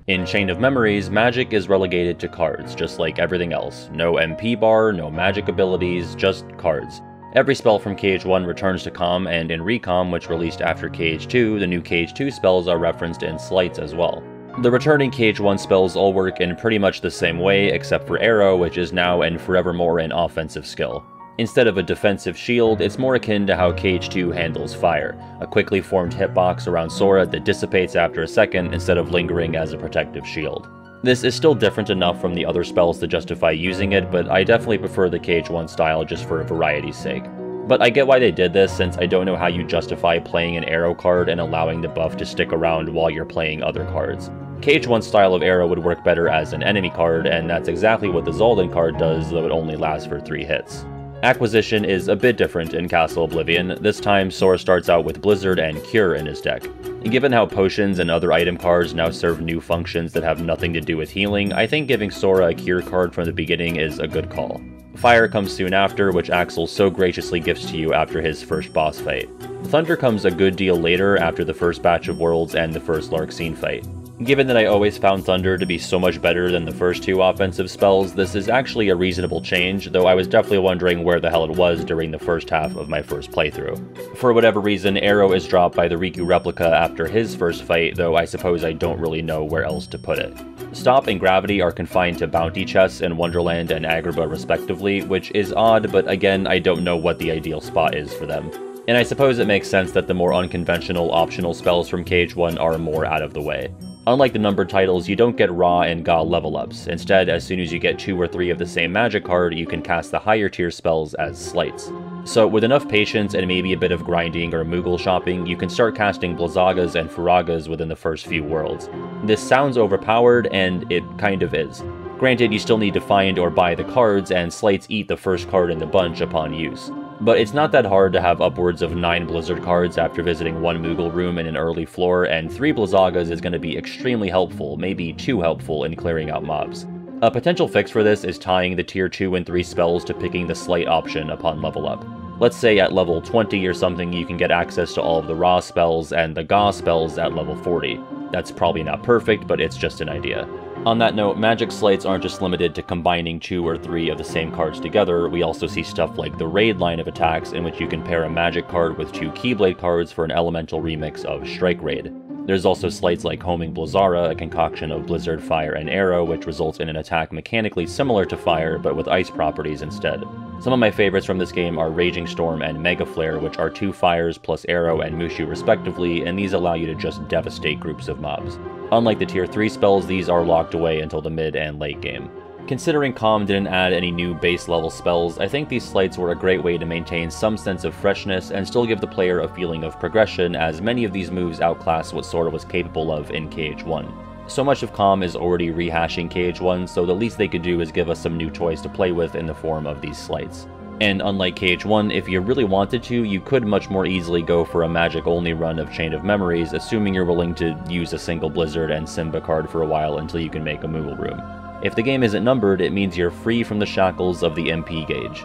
In Chain of Memories, magic is relegated to cards, just like everything else. No MP bar, no magic abilities, just cards. Every spell from KH1 returns to COM, and in Recom, which released after KH2, the new KH2 spells are referenced in Slights as well. The returning KH1 spells all work in pretty much the same way, except for Arrow, which is now and forevermore an offensive skill. Instead of a defensive shield, it's more akin to how KH2 handles fire, a quickly formed hitbox around Sora that dissipates after a second instead of lingering as a protective shield. This is still different enough from the other spells to justify using it, but I definitely prefer the KH1 style just for variety's sake. But I get why they did this, since I don't know how you justify playing an Arrow card and allowing the buff to stick around while you're playing other cards. KH1's style of Arrow would work better as an enemy card, and that's exactly what the Xaldin card does, though it only lasts for 3 hits. Acquisition is a bit different in Castle Oblivion. This time, Sora starts out with Blizzard and Cure in his deck. Given how potions and other item cards now serve new functions that have nothing to do with healing, I think giving Sora a Cure card from the beginning is a good call. Fire comes soon after, which Axel so graciously gifts to you after his first boss fight. Thunder comes a good deal later, after the first batch of worlds and the first Larxene fight. Given that I always found Thunder to be so much better than the first 2 offensive spells, this is actually a reasonable change, though I was definitely wondering where the hell it was during the first half of my first playthrough. For whatever reason, Arrow is dropped by the Riku replica after his first fight, though I suppose I don't really know where else to put it. Stop and Gravity are confined to bounty chests in Wonderland and Agrabah respectively, which is odd, but again, I don't know what the ideal spot is for them. And I suppose it makes sense that the more unconventional optional spells from KH1 are more out of the way. Unlike the numbered titles, you don't get Ra and Ga level ups. Instead, as soon as you get 2 or 3 of the same magic card, you can cast the higher tier spells as Slights. So with enough patience and maybe a bit of grinding or Moogle shopping, you can start casting Blizzagas and Furagas within the first few worlds. This sounds overpowered, and it kind of is. Granted, you still need to find or buy the cards, and Slights eat the first card in the bunch upon use. But it's not that hard to have upwards of 9 Blizzard cards after visiting 1 Moogle room in an early floor, and 3 Blizzagas is going to be extremely helpful, maybe too helpful in clearing out mobs. A potential fix for this is tying the tier 2 and 3 spells to picking the Slight option upon level up. Let's say at level 20 or something you can get access to all of the Ra spells and the Ga spells at level 40. That's probably not perfect, but it's just an idea. On that note, magic slights aren't just limited to combining 2 or 3 of the same cards together. We also see stuff like the Raid line of attacks, in which you can pair a magic card with 2 Keyblade cards for an elemental remix of Strike Raid. There's also slights like Homing Blizzara, a concoction of Blizzard, Fire, and Arrow, which results in an attack mechanically similar to Fire, but with ice properties instead. Some of my favorites from this game are Raging Storm and Mega Flare, which are 2 Fires plus Arrow and Mushu respectively, and these allow you to just devastate groups of mobs. Unlike the tier 3 spells, these are locked away until the mid and late game. Considering COM didn't add any new base level spells, I think these slights were a great way to maintain some sense of freshness and still give the player a feeling of progression, as many of these moves outclass what Sora was capable of in KH1. So much of COM is already rehashing KH1, so the least they could do is give us some new toys to play with in the form of these slights. And unlike KH1, if you really wanted to, you could much more easily go for a magic-only run of Chain of Memories, assuming you're willing to use a single Blizzard and Simba card for a while until you can make a Moogle Room. If the game isn't numbered, it means you're free from the shackles of the MP gauge.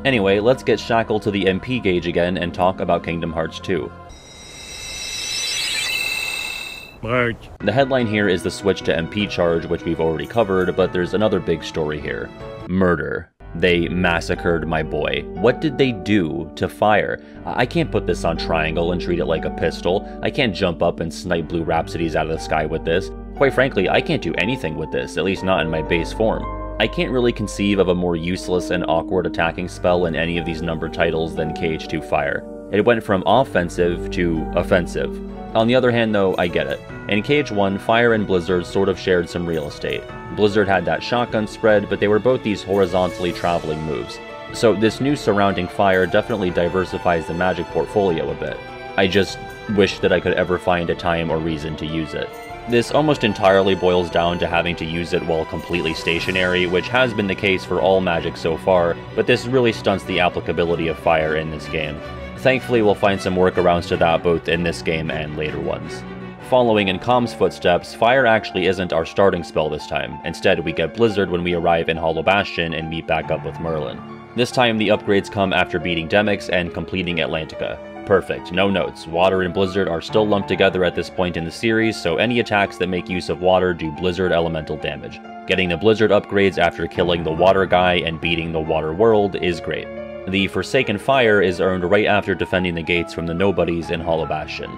Anyway, let's get shackled to the MP gauge again and talk about Kingdom Hearts 2. March. The headline here is the switch to MP charge, which we've already covered, but there's another big story here. Murder. They massacred my boy. What did they do to Fire? I can't put this on Triangle and treat it like a pistol. I can't jump up and snipe blue rhapsodies out of the sky with this. Quite frankly, I can't do anything with this, at least not in my base form. I can't really conceive of a more useless and awkward attacking spell in any of these numbered titles than KH2 Fire. It went from offensive to offensive. On the other hand though, I get it. In KH1, Fire and Blizzard sort of shared some real estate. Blizzard had that shotgun spread, but they were both these horizontally traveling moves. So this new surrounding Fire definitely diversifies the magic portfolio a bit. I just wish that I could ever find a time or reason to use it. This almost entirely boils down to having to use it while completely stationary, which has been the case for all magic so far, but this really stunts the applicability of Fire in this game. Thankfully, we'll find some workarounds to that both in this game and later ones. Following in Calm's footsteps, Fire actually isn't our starting spell this time. Instead, we get Blizzard when we arrive in Hollow Bastion and meet back up with Merlin. This time, the upgrades come after beating Demyx and completing Atlantica. Perfect, no notes. Water and Blizzard are still lumped together at this point in the series, so any attacks that make use of water do Blizzard elemental damage. Getting the Blizzard upgrades after killing the water guy and beating the water world is great. The Forsaken Fire is earned right after defending the gates from the Nobodies in Hollow Bastion.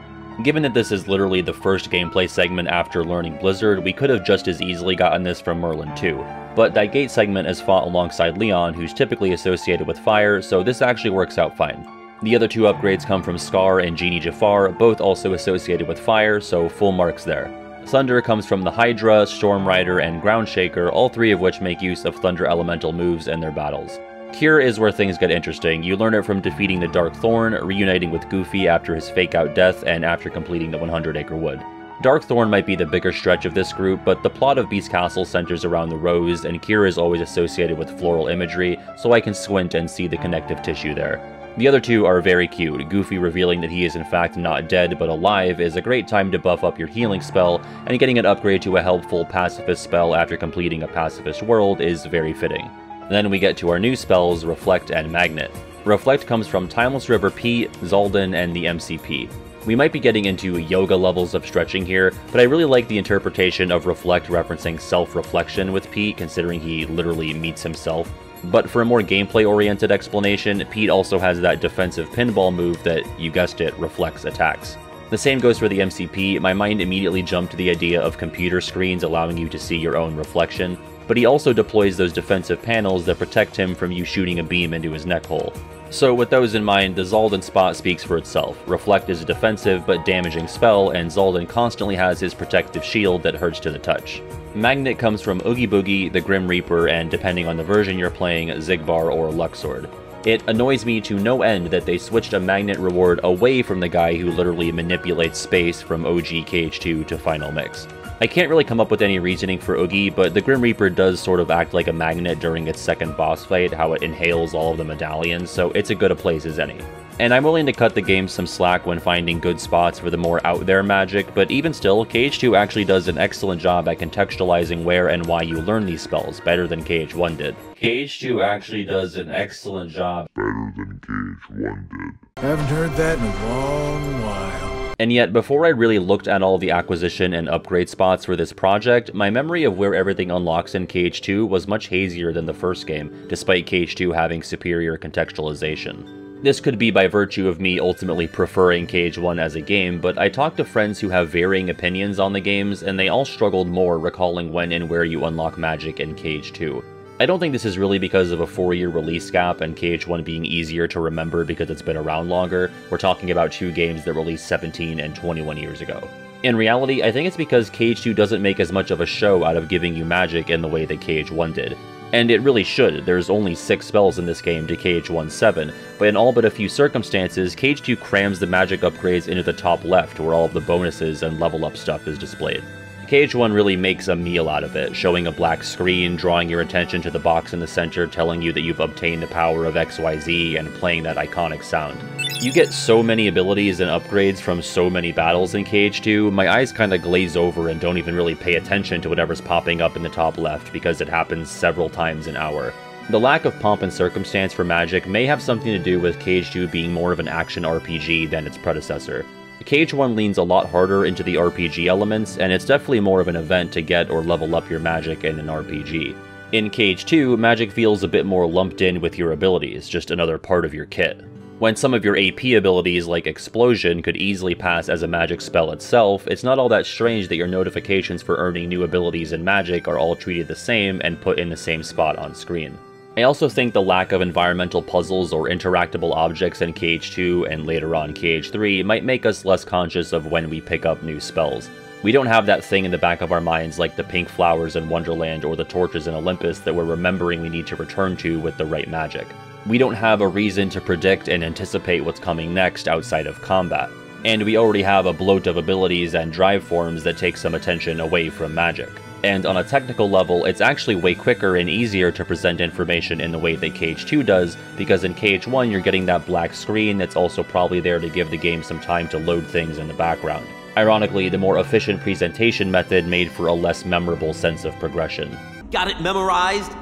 Given that this is literally the first gameplay segment after learning Blizzard, we could have just as easily gotten this from Merlin too. But that gate segment is fought alongside Leon, who's typically associated with fire, so this actually works out fine. The other two upgrades come from Scar and Genie Jafar, both also associated with fire, so full marks there. Thunder comes from the Hydra, Storm Rider, and Ground Shaker, all three of which make use of Thunder Elemental moves in their battles. Cure is where things get interesting. You learn it from defeating the Dark Thorn, reuniting with Goofy after his fake-out death, and after completing the 100 Acre Wood. Dark Thorn might be the bigger stretch of this group, but the plot of Beast Castle centers around the rose, and Cure is always associated with floral imagery, so I can squint and see the connective tissue there. The other two are very cute. Goofy revealing that he is in fact not dead but alive is a great time to buff up your healing spell, and getting an upgrade to a helpful pacifist spell after completing a pacifist world is very fitting. Then we get to our new spells, Reflect and Magnet. Reflect comes from Timeless River Pete, Zaldin, and the MCP. We might be getting into yoga levels of stretching here, but I really like the interpretation of Reflect referencing self-reflection with Pete, considering he literally meets himself. But for a more gameplay-oriented explanation, Pete also has that defensive pinball move that, you guessed it, reflects attacks. The same goes for the MCP. My mind immediately jumped to the idea of computer screens allowing you to see your own reflection, but he also deploys those defensive panels that protect him from you shooting a beam into his neck hole. So with those in mind, the Zaldin spot speaks for itself. Reflect is a defensive but damaging spell, and Zaldin constantly has his protective shield that hurts to the touch. Magnet comes from Oogie Boogie, the Grim Reaper, and depending on the version you're playing, Xigbar or Luxord. It annoys me to no end that they switched a Magnet reward away from the guy who literally manipulates space from OG KH2 to Final Mix. I can't really come up with any reasoning for Oogie, but the Grim Reaper does sort of act like a magnet during its second boss fight, how it inhales all of the medallions, so it's as good a place as any. And I'm willing to cut the game some slack when finding good spots for the more out-there magic, but even still, KH2 actually does an excellent job at contextualizing where and why you learn these spells, better than KH1 did. KH2 actually does an excellent job Better than KH1 did. Haven't heard that in a long while. And yet, before I really looked at all the acquisition and upgrade spots for this project, my memory of where everything unlocks in KH2 was much hazier than the first game, despite KH2 having superior contextualization. This could be by virtue of me ultimately preferring KH1 as a game, but I talked to friends who have varying opinions on the games, and they all struggled more recalling when and where you unlock magic in KH2. I don't think this is really because of a 4-year release gap and KH1 being easier to remember because it's been around longer. We're talking about two games that released 17 and 21 years ago. In reality, I think it's because KH2 doesn't make as much of a show out of giving you magic in the way that KH1 did. And it really should. There's only 6 spells in this game to KH1's 7, but in all but a few circumstances, KH2 crams the magic upgrades into the top left where all of the bonuses and level up stuff is displayed. KH1 really makes a meal out of it, showing a black screen, drawing your attention to the box in the center, telling you that you've obtained the power of XYZ, and playing that iconic sound. You get so many abilities and upgrades from so many battles in KH2, my eyes kinda glaze over and don't even really pay attention to whatever's popping up in the top left because it happens several times an hour. The lack of pomp and circumstance for magic may have something to do with KH2 being more of an action RPG than its predecessor. KH1 leans a lot harder into the RPG elements, and it's definitely more of an event to get or level up your magic in an RPG. In KH2, magic feels a bit more lumped in with your abilities, just another part of your kit. When some of your AP abilities like Explosion could easily pass as a magic spell itself, it's not all that strange that your notifications for earning new abilities in magic are all treated the same and put in the same spot on screen. I also think the lack of environmental puzzles or interactable objects in KH2 and later on KH3 might make us less conscious of when we pick up new spells. We don't have that thing in the back of our minds like the pink flowers in Wonderland or the torches in Olympus that we're remembering we need to return to with the right magic. We don't have a reason to predict and anticipate what's coming next outside of combat. And we already have a bloat of abilities and drive forms that take some attention away from magic. And on a technical level, it's actually way quicker and easier to present information in the way that KH2 does, because in KH1 you're getting that black screen that's also probably there to give the game some time to load things in the background. Ironically, the more efficient presentation method made for a less memorable sense of progression. Got it memorized?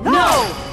No!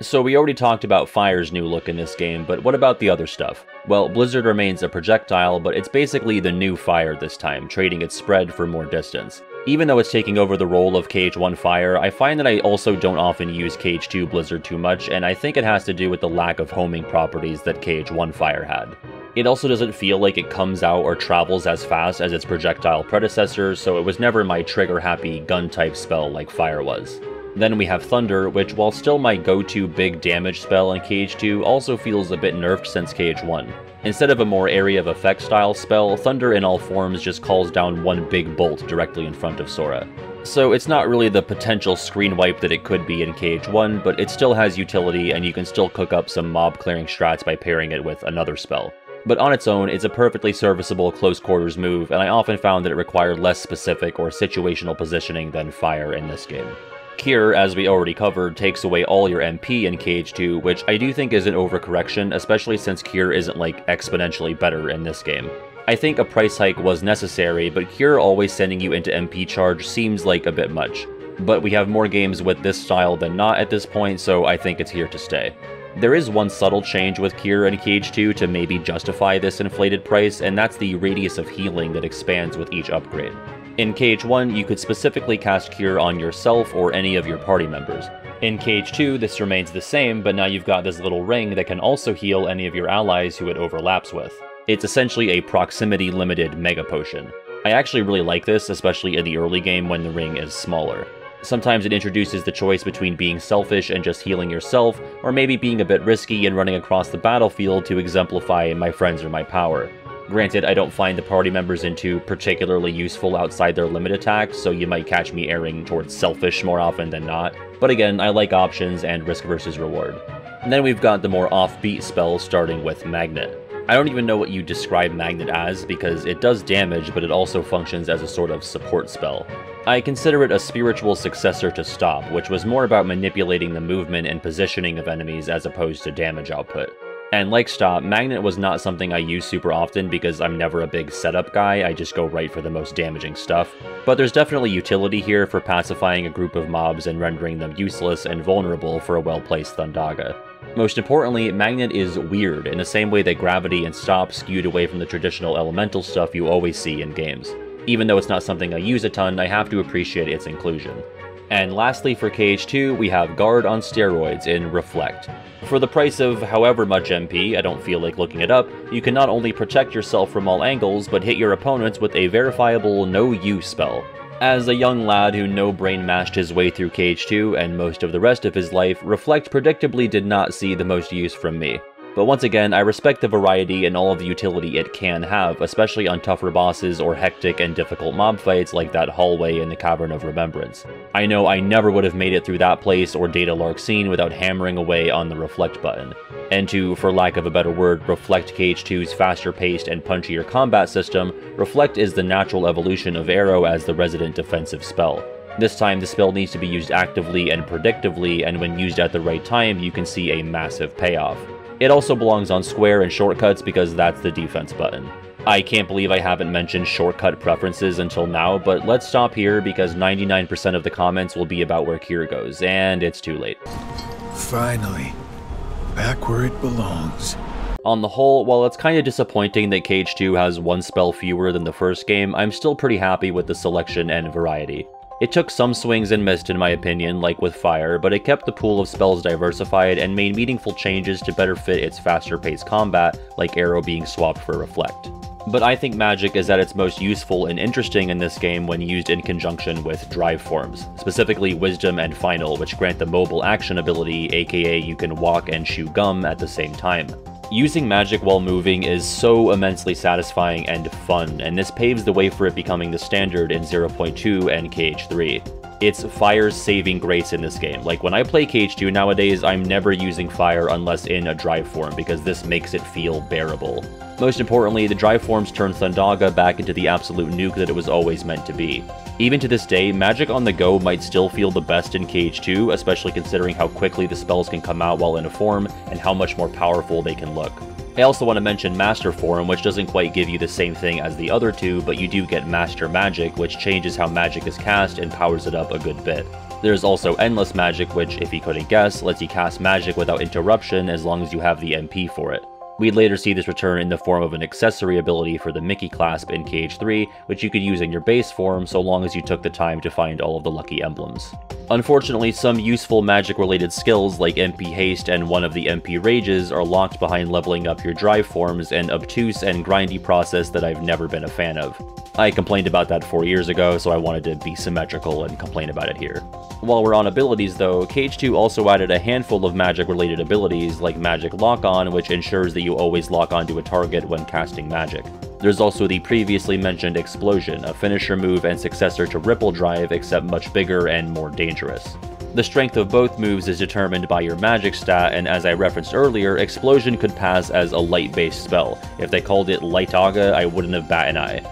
So we already talked about Fire's new look in this game, but what about the other stuff? Well, Blizzard remains a projectile, but it's basically the new Fire this time, trading its spread for more distance. Even though it's taking over the role of KH1 Fire, I find that I also don't often use KH2 Blizzard too much, and I think it has to do with the lack of homing properties that KH1 Fire had. It also doesn't feel like it comes out or travels as fast as its projectile predecessor, so it was never my trigger-happy gun-type spell like Fire was. Then we have Thunder, which while still my go-to big damage spell in KH2, also feels a bit nerfed since KH1. Instead of a more area of effect style spell, Thunder in all forms just calls down one big bolt directly in front of Sora. So it's not really the potential screen wipe that it could be in KH1, but it still has utility and you can still cook up some mob clearing strats by pairing it with another spell. But on its own, it's a perfectly serviceable close quarters move, and I often found that it required less specific or situational positioning than Fire in this game. Cure, as we already covered, takes away all your MP in KH2, which I do think is an overcorrection, especially since Cure isn't like exponentially better in this game. I think a price hike was necessary, but Cure always sending you into MP charge seems like a bit much. But we have more games with this style than not at this point, so I think it's here to stay. There is one subtle change with Cure and KH2 to maybe justify this inflated price, and that's the radius of healing that expands with each upgrade. In KH1, you could specifically cast Cure on yourself or any of your party members. In KH2, this remains the same, but now you've got this little ring that can also heal any of your allies who it overlaps with. It's essentially a proximity-limited Mega Potion. I actually really like this, especially in the early game when the ring is smaller. Sometimes it introduces the choice between being selfish and just healing yourself, or maybe being a bit risky and running across the battlefield to exemplify my friends or my power. Granted, I don't find the party members in 2 particularly useful outside their limit attacks, so you might catch me erring towards selfish more often than not, but again, I like options and risk versus reward. And then we've got the more offbeat spells starting with Magnet. I don't even know what you describe Magnet as, because it does damage, but it also functions as a sort of support spell. I consider it a spiritual successor to Stop, which was more about manipulating the movement and positioning of enemies as opposed to damage output. And like Stop, Magnet was not something I use super often because I'm never a big setup guy, I just go right for the most damaging stuff. But there's definitely utility here for pacifying a group of mobs and rendering them useless and vulnerable for a well-placed Thundaga. Most importantly, Magnet is weird in the same way that Gravity and Stop skewed away from the traditional elemental stuff you always see in games. Even though it's not something I use a ton, I have to appreciate its inclusion. And lastly for KH2, we have Guard on steroids in Reflect. For the price of however much MP, I don't feel like looking it up, you can not only protect yourself from all angles, but hit your opponents with a verifiable no-use spell. As a young lad who no-brain mashed his way through KH2 and most of the rest of his life, Reflect predictably did not see the most use from me. But once again, I respect the variety and all of the utility it can have, especially on tougher bosses or hectic and difficult mob fights like that hallway in the Cavern of Remembrance. I know I never would have made it through that place or Data Larxene without hammering away on the reflect button. And to, for lack of a better word, reflect KH2's faster paced and punchier combat system, reflect is the natural evolution of Arrow as the resident defensive spell. This time the spell needs to be used actively and predictively, and when used at the right time you can see a massive payoff. It also belongs on square and shortcuts because that's the defense button. I can't believe I haven't mentioned shortcut preferences until now, but let's stop here because 99% of the comments will be about where Kira goes, and it's too late. Finally, back where it belongs. On the whole, while it's kinda disappointing that KH2 has one spell fewer than the first game, I'm still pretty happy with the selection and variety. It took some swings and missed in my opinion, like with Fire, but it kept the pool of spells diversified and made meaningful changes to better fit its faster paced combat, like Arrow being swapped for Reflect. But I think Magic is at its most useful and interesting in this game when used in conjunction with Drive forms, specifically Wisdom and Final, which grant the mobile action ability, aka you can walk and chew gum at the same time. Using magic while moving is so immensely satisfying and fun, and this paves the way for it becoming the standard in 0.2 and KH3. It's Fire's saving grace in this game. Like, when I play KH2 nowadays, I'm never using Fire unless in a drive form, because this makes it feel bearable. Most importantly, the drive forms turn Thundaga back into the absolute nuke that it was always meant to be. Even to this day, Magic on the go might still feel the best in KH2, especially considering how quickly the spells can come out while in a form, and how much more powerful they can look. I also want to mention Master Form, which doesn't quite give you the same thing as the other two, but you do get Master Magic, which changes how magic is cast and powers it up a good bit. There's also Endless Magic, which, if you couldn't guess, lets you cast magic without interruption as long as you have the MP for it. We'd later see this return in the form of an accessory ability for the Mickey clasp in KH3, which you could use in your base form so long as you took the time to find all of the lucky emblems. Unfortunately, some useful magic-related skills like MP Haste and one of the MP Rages are locked behind leveling up your drive forms, an obtuse and grindy process that I've never been a fan of. I complained about that 4 years ago, so I wanted to be symmetrical and complain about it here. While we're on abilities though, KH2 also added a handful of magic-related abilities like Magic Lock-On, which ensures that you always lock onto a target when casting magic. There's also the previously mentioned Explosion, a finisher move and successor to Ripple Drive, except much bigger and more dangerous. The strength of both moves is determined by your magic stat, and as I referenced earlier, Explosion could pass as a light-based spell. If they called it Lightaga, I wouldn't have bat an eye.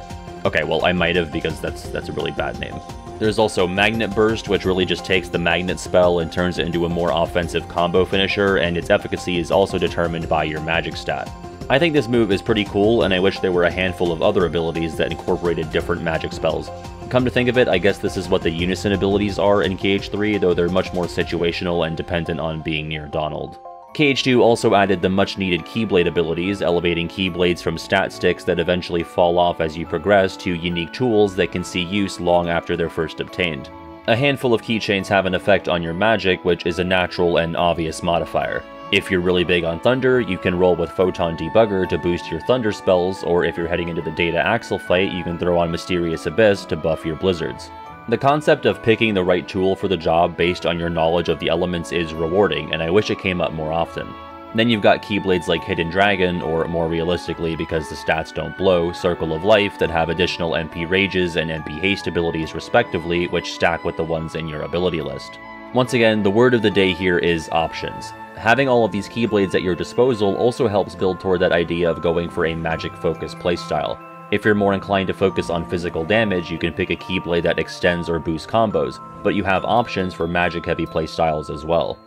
Okay, well, I might have because that's a really bad name. There's also Magnet Burst, which really just takes the Magnet spell and turns it into a more offensive combo finisher, and its efficacy is also determined by your magic stat. I think this move is pretty cool, and I wish there were a handful of other abilities that incorporated different magic spells. Come to think of it, I guess this is what the Unison abilities are in KH3, though they're much more situational and dependent on being near Donald. KH2 also added the much-needed Keyblade abilities, elevating Keyblades from stat sticks that eventually fall off as you progress to unique tools that can see use long after they're first obtained. A handful of keychains have an effect on your magic, which is a natural and obvious modifier. If you're really big on Thunder, you can roll with Photon Debugger to boost your Thunder spells, or if you're heading into the Data Axel fight, you can throw on Mysterious Abyss to buff your Blizzards. The concept of picking the right tool for the job based on your knowledge of the elements is rewarding, and I wish it came up more often. Then you've got Keyblades like Hidden Dragon, or more realistically because the stats don't blow, Circle of Life that have additional MP Rages and MP Haste abilities respectively, which stack with the ones in your ability list. Once again, the word of the day here is options. Having all of these Keyblades at your disposal also helps build toward that idea of going for a magic-focused playstyle. If you're more inclined to focus on physical damage, you can pick a Keyblade that extends or boosts combos, but you have options for magic-heavy playstyles as well.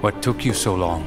What took you so long?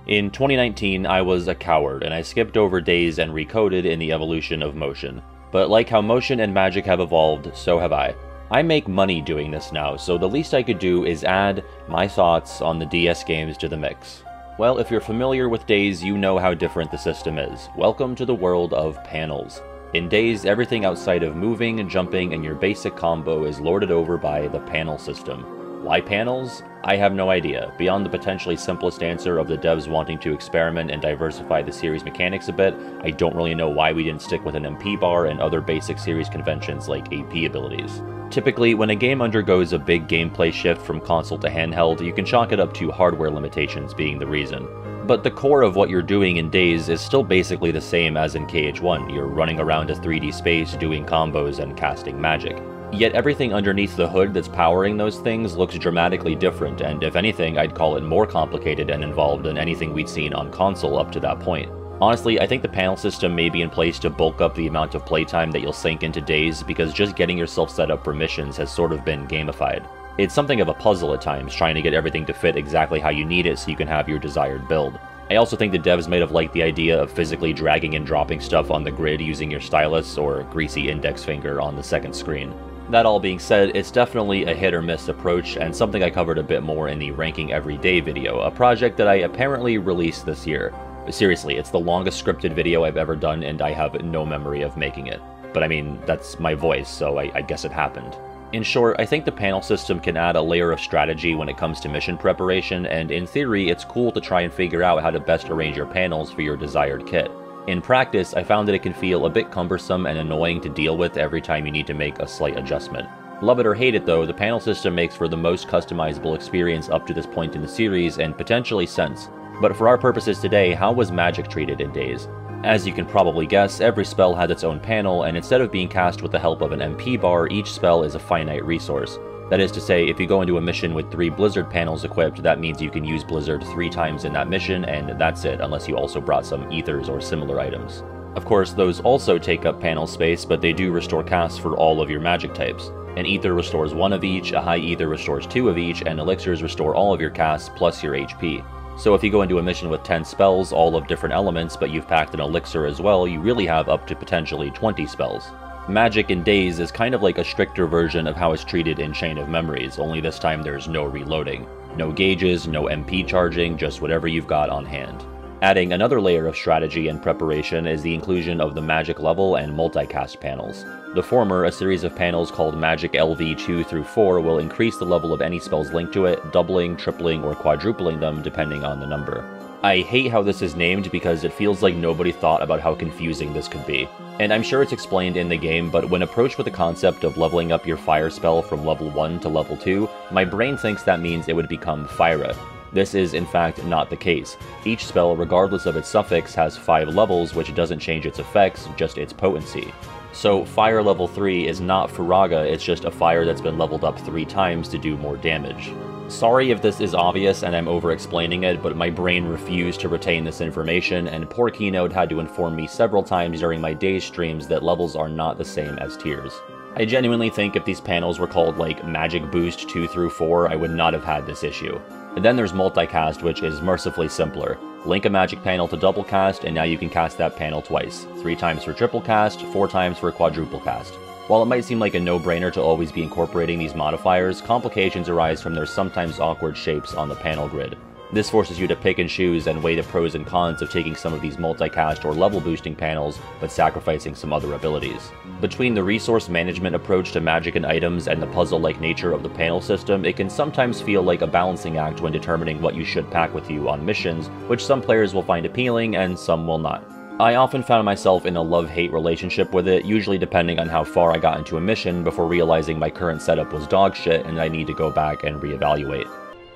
In 2019, I was a coward, and I skipped over days and recoded in the evolution of motion. But like how motion and magic have evolved, so have I. I make money doing this now, so the least I could do is add my thoughts on the DS games to the mix. Well, if you're familiar with Days, you know how different the system is. Welcome to the world of panels. In Days, everything outside of moving, jumping, and your basic combo is lorded over by the panel system. Why panels? I have no idea. Beyond the potentially simplest answer of the devs wanting to experiment and diversify the series mechanics a bit, I don't really know why we didn't stick with an MP bar and other basic series conventions like AP abilities. Typically, when a game undergoes a big gameplay shift from console to handheld, you can chalk it up to hardware limitations being the reason. But the core of what you're doing in Days is still basically the same as in KH1. You're running around a 3D space, doing combos, and casting magic. Yet everything underneath the hood that's powering those things looks dramatically different, and if anything, I'd call it more complicated and involved than anything we'd seen on console up to that point. Honestly, I think the panel system may be in place to bulk up the amount of playtime that you'll sink into Days, because just getting yourself set up for missions has sort of been gamified. It's something of a puzzle at times, trying to get everything to fit exactly how you need it so you can have your desired build. I also think the devs might have liked the idea of physically dragging and dropping stuff on the grid using your stylus or greasy index finger on the second screen. That all being said, it's definitely a hit or miss approach, and something I covered a bit more in the Ranking Everyday video, a project that I apparently released this year. Seriously, it's the longest scripted video I've ever done, and I have no memory of making it. But I mean, that's my voice, so I guess it happened. In short, I think the panel system can add a layer of strategy when it comes to mission preparation, and in theory, it's cool to try and figure out how to best arrange your panels for your desired kit. In practice, I found that it can feel a bit cumbersome and annoying to deal with every time you need to make a slight adjustment. Love it or hate it though, the panel system makes for the most customizable experience up to this point in the series, and potentially since. But for our purposes today, how was magic treated in Days? As you can probably guess, every spell has its own panel, and instead of being cast with the help of an MP bar, each spell is a finite resource. That is to say, if you go into a mission with 3 Blizzard panels equipped, that means you can use Blizzard 3 times in that mission, and that's it, unless you also brought some ethers or similar items. Of course, those also take up panel space, but they do restore casts for all of your magic types. An ether restores 1 of each, a high ether restores 2 of each, and elixirs restore all of your casts plus your HP. So if you go into a mission with 10 spells, all of different elements, but you've packed an elixir as well, you really have up to potentially 20 spells. Magic in Days is kind of like a stricter version of how it's treated in Chain of Memories, only this time there's no reloading. No gauges, no MP charging, just whatever you've got on hand. Adding another layer of strategy and preparation is the inclusion of the magic level and multicast panels. The former, a series of panels called Magic LV 2 through 4, will increase the level of any spells linked to it, doubling, tripling, or quadrupling them depending on the number. I hate how this is named because it feels like nobody thought about how confusing this could be. And I'm sure it's explained in the game, but when approached with the concept of leveling up your fire spell from level 1 to level 2, my brain thinks that means it would become Fyra. This is in fact not the case. Each spell, regardless of its suffix, has 5 levels, which doesn't change its effects, just its potency. So Fire level 3 is not Firaga, it's just a fire that's been leveled up 3 times to do more damage. Sorry if this is obvious and I'm over-explaining it, but my brain refused to retain this information, and poor Keynote had to inform me several times during my Days streams that levels are not the same as tiers. I genuinely think if these panels were called like Magic Boost 2 through 4, I would not have had this issue. And then there's Multicast, which is mercifully simpler. Link a magic panel to double cast, and now you can cast that panel twice. 3 times for triple cast, 4 times for quadruple cast. While it might seem like a no-brainer to always be incorporating these modifiers, complications arise from their sometimes awkward shapes on the panel grid. This forces you to pick and choose and weigh the pros and cons of taking some of these multicast or level boosting panels, but sacrificing some other abilities. Between the resource management approach to magic and items and the puzzle-like nature of the panel system, it can sometimes feel like a balancing act when determining what you should pack with you on missions, which some players will find appealing and some will not. I often found myself in a love-hate relationship with it, usually depending on how far I got into a mission before realizing my current setup was dog shit and I need to go back and reevaluate.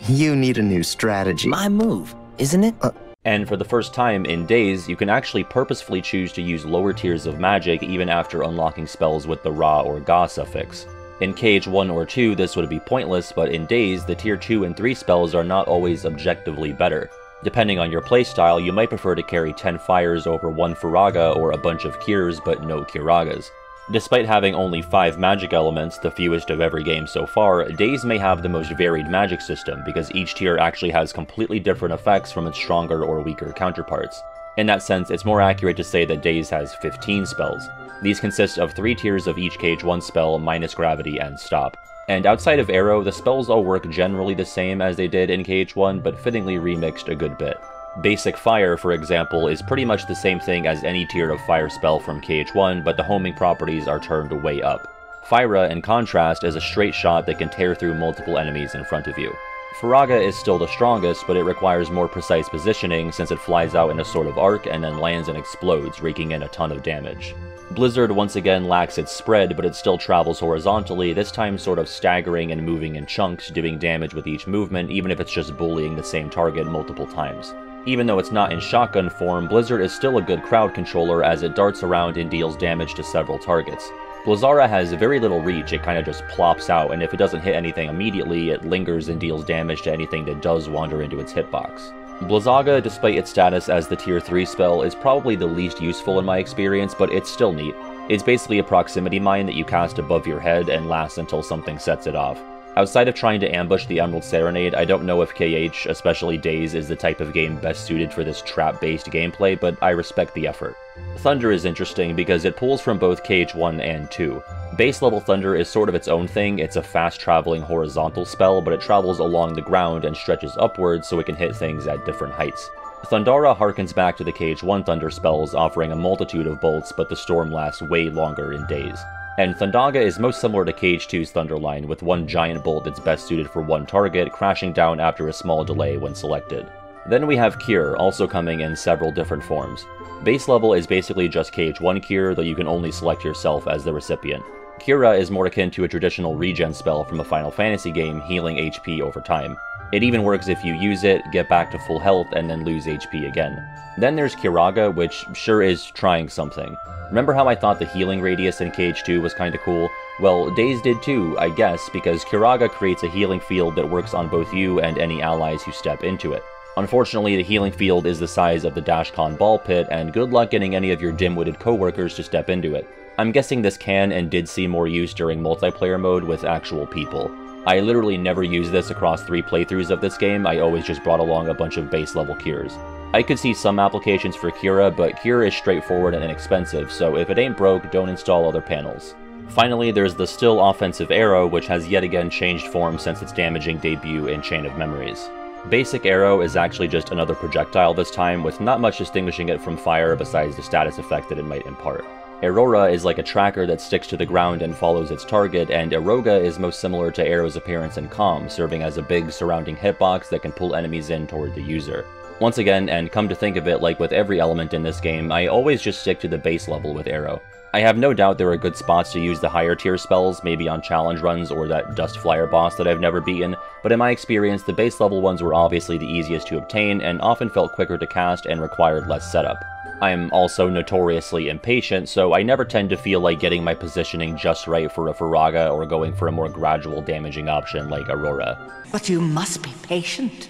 You need a new strategy. My move, isn't it? And for the first time in Days, you can actually purposefully choose to use lower tiers of magic even after unlocking spells with the Ra or Ga suffix. In KH1 or 2 this would be pointless, but in Days, the tier 2 and 3 spells are not always objectively better. Depending on your playstyle, you might prefer to carry 10 fires over 1 Firaga or a bunch of cures but no Kiragas. Despite having only 5 magic elements, the fewest of every game so far, Days may have the most varied magic system because each tier actually has completely different effects from its stronger or weaker counterparts. In that sense, it's more accurate to say that Days has 15 spells. These consist of 3 tiers of each KH1 spell minus gravity and stop. And outside of Arrow, the spells all work generally the same as they did in KH1, but fittingly remixed a good bit. Basic Fire, for example, is pretty much the same thing as any tier of fire spell from KH1, but the homing properties are turned way up. Phyra, in contrast, is a straight shot that can tear through multiple enemies in front of you. Firaga is still the strongest, but it requires more precise positioning since it flies out in a sort of arc and then lands and explodes, raking in a ton of damage. Blizzard once again lacks its spread, but it still travels horizontally, this time sort of staggering and moving in chunks, doing damage with each movement, even if it's just bullying the same target multiple times. Even though it's not in shotgun form, Blizzard is still a good crowd controller as it darts around and deals damage to several targets. Blizzara has very little reach, it kinda just plops out, and if it doesn't hit anything immediately, it lingers and deals damage to anything that does wander into its hitbox. Blizzaga, despite its status as the tier 3 spell, is probably the least useful in my experience, but it's still neat. It's basically a proximity mine that you cast above your head and lasts until something sets it off. Outside of trying to ambush the Emerald Serenade, I don't know if KH, especially Days, is the type of game best suited for this trap-based gameplay, but I respect the effort. Thunder is interesting because it pulls from both KH1 and 2. Base level Thunder is sort of its own thing, it's a fast-traveling horizontal spell, but it travels along the ground and stretches upwards so it can hit things at different heights. Thundara harkens back to the KH1 Thunder spells, offering a multitude of bolts, but the storm lasts way longer in Days. And Thundaga is most similar to KH2's Thunderline, with one giant bolt that's best suited for one target, crashing down after a small delay when selected. Then we have Cure, also coming in several different forms. Base level is basically just KH1 Cure, though you can only select yourself as the recipient. Cura is more akin to a traditional regen spell from a Final Fantasy game, healing HP over time. It even works if you use it, get back to full health, and then lose HP again. Then there's Curaga, which sure is trying something. Remember how I thought the healing radius in KH2 was kinda cool? Well, Days did too, I guess, because Curaga creates a healing field that works on both you and any allies who step into it. Unfortunately, the healing field is the size of the Dashcon ball pit, and good luck getting any of your dim-witted coworkers to step into it. I'm guessing this can and did see more use during multiplayer mode with actual people. I literally never used this across 3 playthroughs of this game, I always just brought along a bunch of base level cures. I could see some applications for Cura, but Cure is straightforward and inexpensive, so if it ain't broke, don't install other panels. Finally, there's the still offensive Arrow, which has yet again changed form since its damaging debut in Chain of Memories. Basic Arrow is actually just another projectile this time, with not much distinguishing it from fire besides the status effect that it might impart. Aurora is like a tracker that sticks to the ground and follows its target, and Eroga is most similar to Arrow's appearance in Calm, serving as a big surrounding hitbox that can pull enemies in toward the user. Once again, and come to think of it, like with every element in this game, I always just stick to the base level with Arrow. I have no doubt there are good spots to use the higher tier spells, maybe on challenge runs or that Dust Flyer boss that I've never beaten, but in my experience the base level ones were obviously the easiest to obtain and often felt quicker to cast and required less setup. I'm also notoriously impatient, so I never tend to feel like getting my positioning just right for a Firaga or going for a more gradual damaging option like Aurora. But you must be patient.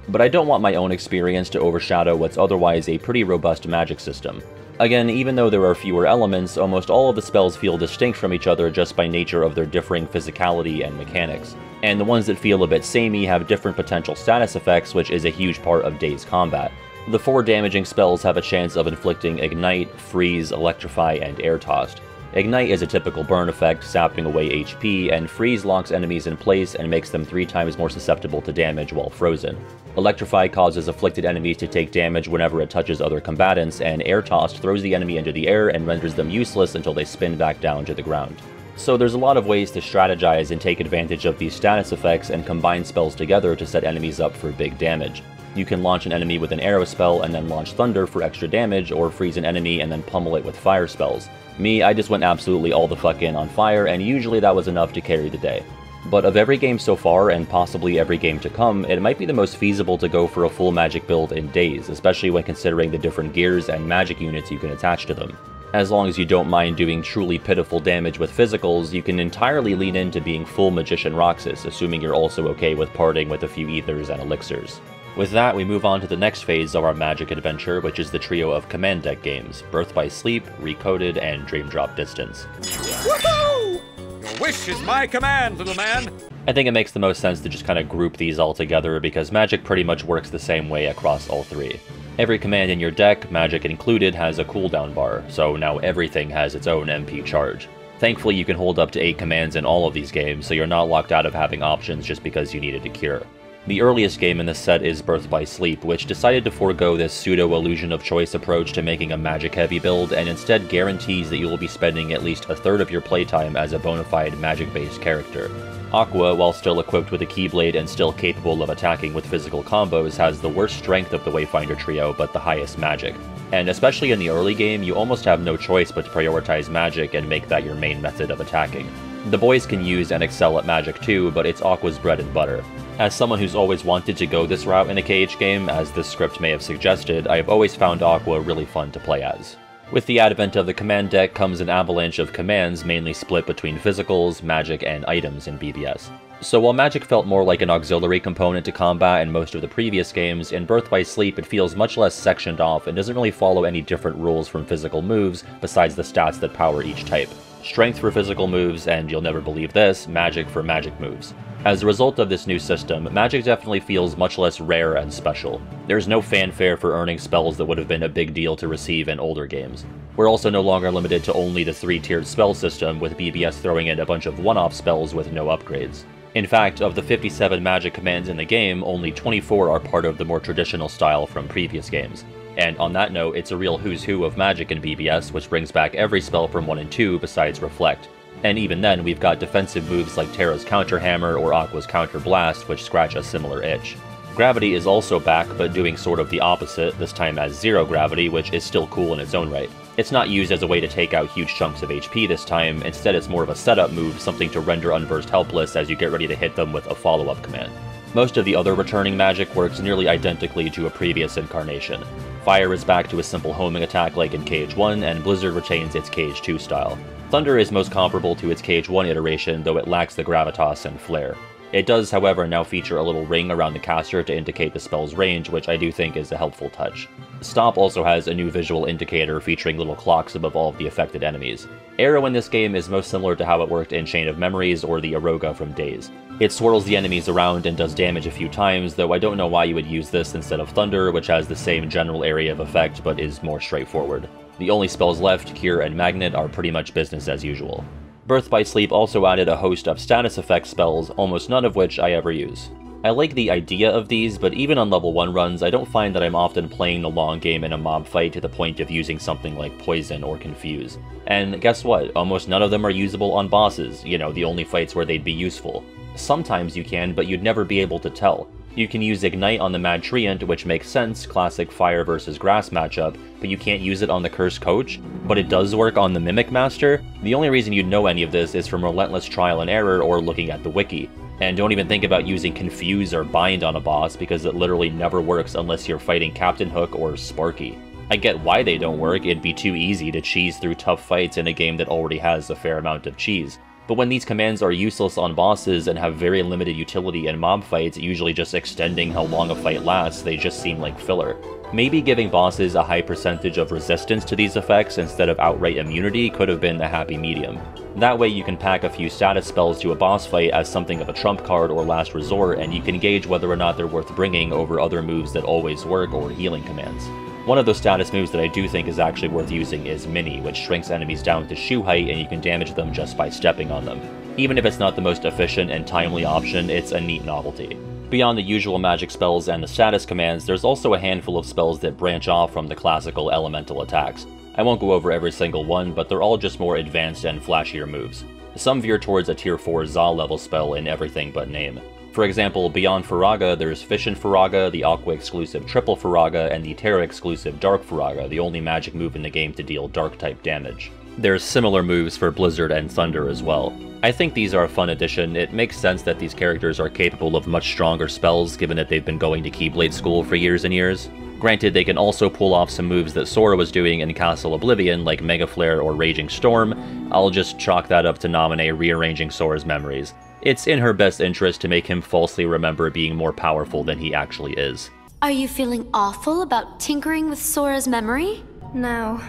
But I don't want my own experience to overshadow what's otherwise a pretty robust magic system. Again, even though there are fewer elements, almost all of the spells feel distinct from each other just by nature of their differing physicality and mechanics. And the ones that feel a bit samey have different potential status effects, which is a huge part of Days combat. The 4 damaging spells have a chance of inflicting Ignite, Freeze, Electrify, and Air Tossed. Ignite is a typical burn effect, sapping away HP, and Freeze locks enemies in place and makes them 3 times more susceptible to damage while frozen. Electrify causes afflicted enemies to take damage whenever it touches other combatants, and Air Tossed throws the enemy into the air and renders them useless until they spin back down to the ground. So there's a lot of ways to strategize and take advantage of these status effects and combine spells together to set enemies up for big damage. You can launch an enemy with an arrow spell and then launch thunder for extra damage, or freeze an enemy and then pummel it with fire spells. Me, I just went absolutely all the fuck in on fire, and usually that was enough to carry the day. But of every game so far, and possibly every game to come, it might be the most feasible to go for a full magic build in Days, especially when considering the different gears and magic units you can attach to them. As long as you don't mind doing truly pitiful damage with physicals, you can entirely lean into being full Magician Roxas, assuming you're also okay with parting with a few ethers and elixirs. With that, we move on to the next phase of our magic adventure, which is the trio of command deck games, Birth by Sleep, Recoded, and Dream Drop Distance. Woohoo! Your wish is my command, little man! I think it makes the most sense to just kind of group these all together, because Magic pretty much works the same way across all 3. Every command in your deck, Magic included, has a cooldown bar, so now everything has its own MP charge. Thankfully, you can hold up to 8 commands in all of these games, so you're not locked out of having options just because you needed a cure. The earliest game in this set is Birth by Sleep, which decided to forego this pseudo-illusion of choice approach to making a magic-heavy build, and instead guarantees that you will be spending at least a third of your playtime as a bona fide magic-based character. Aqua, while still equipped with a Keyblade and still capable of attacking with physical combos, has the worst strength of the Wayfinder trio, but the highest magic. And especially in the early game, you almost have no choice but to prioritize magic and make that your main method of attacking. The boys can use and excel at magic too, but it's Aqua's bread and butter. As someone who's always wanted to go this route in a KH game, as this script may have suggested, I have always found Aqua really fun to play as. With the advent of the command deck comes an avalanche of commands mainly split between physicals, magic, and items in BBS. So while magic felt more like an auxiliary component to combat in most of the previous games, in Birth by Sleep it feels much less sectioned off and doesn't really follow any different rules from physical moves besides the stats that power each type. Strength for physical moves, and you'll never believe this, magic for magic moves. As a result of this new system, magic definitely feels much less rare and special. There's no fanfare for earning spells that would have been a big deal to receive in older games. We're also no longer limited to only the 3-tiered spell system, with BBS throwing in a bunch of one-off spells with no upgrades. In fact, of the 57 magic commands in the game, only 24 are part of the more traditional style from previous games. And on that note, it's a real who's who of magic in BBS, which brings back every spell from 1 and 2 besides Reflect. And even then, we've got defensive moves like Terra's Counter Hammer or Aqua's Counter Blast, which scratch a similar itch. Gravity is also back, but doing sort of the opposite, this time as Zero Gravity, which is still cool in its own right. It's not used as a way to take out huge chunks of HP this time, instead it's more of a setup move, something to render Unversed helpless as you get ready to hit them with a follow-up command. Most of the other returning magic works nearly identically to a previous incarnation. Fire is back to a simple homing attack like in KH1, and Blizzard retains its KH2 style. Thunder is most comparable to its KH1 iteration, though it lacks the gravitas and flare. It does, however, now feature a little ring around the caster to indicate the spell's range, which I do think is a helpful touch. Stop also has a new visual indicator featuring little clocks above all of the affected enemies. Arrow in this game is most similar to how it worked in Chain of Memories or the Aroga from Days. It swirls the enemies around and does damage a few times, though I don't know why you would use this instead of Thunder, which has the same general area of effect but is more straightforward. The only spells left, Cure and Magnet, are pretty much business as usual. Birth by Sleep also added a host of status effect spells, almost none of which I ever use. I like the idea of these, but even on level 1 runs, I don't find that I'm often playing the long game in a mob fight to the point of using something like Poison or Confuse. And guess what? Almost none of them are usable on bosses, you know, the only fights where they'd be useful. Sometimes you can, but you'd never be able to tell. You can use Ignite on the Mad Treant, which makes sense, classic Fire versus Grass matchup, but you can't use it on the Cursed Coach, but it does work on the Mimic Master. The only reason you'd know any of this is from relentless trial and error or looking at the wiki. And don't even think about using Confuse or Bind on a boss, because it literally never works unless you're fighting Captain Hook or Sparky. I get why they don't work, it'd be too easy to cheese through tough fights in a game that already has a fair amount of cheese. But when these commands are useless on bosses and have very limited utility in mob fights, usually just extending how long a fight lasts, they just seem like filler. Maybe giving bosses a high percentage of resistance to these effects instead of outright immunity could have been a happy medium. That way you can pack a few status spells to a boss fight as something of a trump card or last resort, and you can gauge whether or not they're worth bringing over other moves that always work or healing commands. One of those status moves that I do think is actually worth using is Mini, which shrinks enemies down to shoe height and you can damage them just by stepping on them. Even if it's not the most efficient and timely option, it's a neat novelty. Beyond the usual magic spells and the status commands, there's also a handful of spells that branch off from the classical elemental attacks. I won't go over every single one, but they're all just more advanced and flashier moves. Some veer towards a tier 4 Zal level spell in everything but name. For example, beyond Faraga, there's Fission Faraga, the Aqua-exclusive Triple Faraga, and the Terra-exclusive Dark Faraga, the only magic move in the game to deal Dark-type damage. There's similar moves for Blizzard and Thunder as well. I think these are a fun addition. It makes sense that these characters are capable of much stronger spells, given that they've been going to Keyblade School for years and years. Granted, they can also pull off some moves that Sora was doing in Castle Oblivion, like Mega Flare or Raging Storm. I'll just chalk that up to Naminé rearranging Sora's memories. It's in her best interest to make him falsely remember being more powerful than he actually is. Are you feeling awful about tinkering with Sora's memory? No.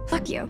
Fuck you.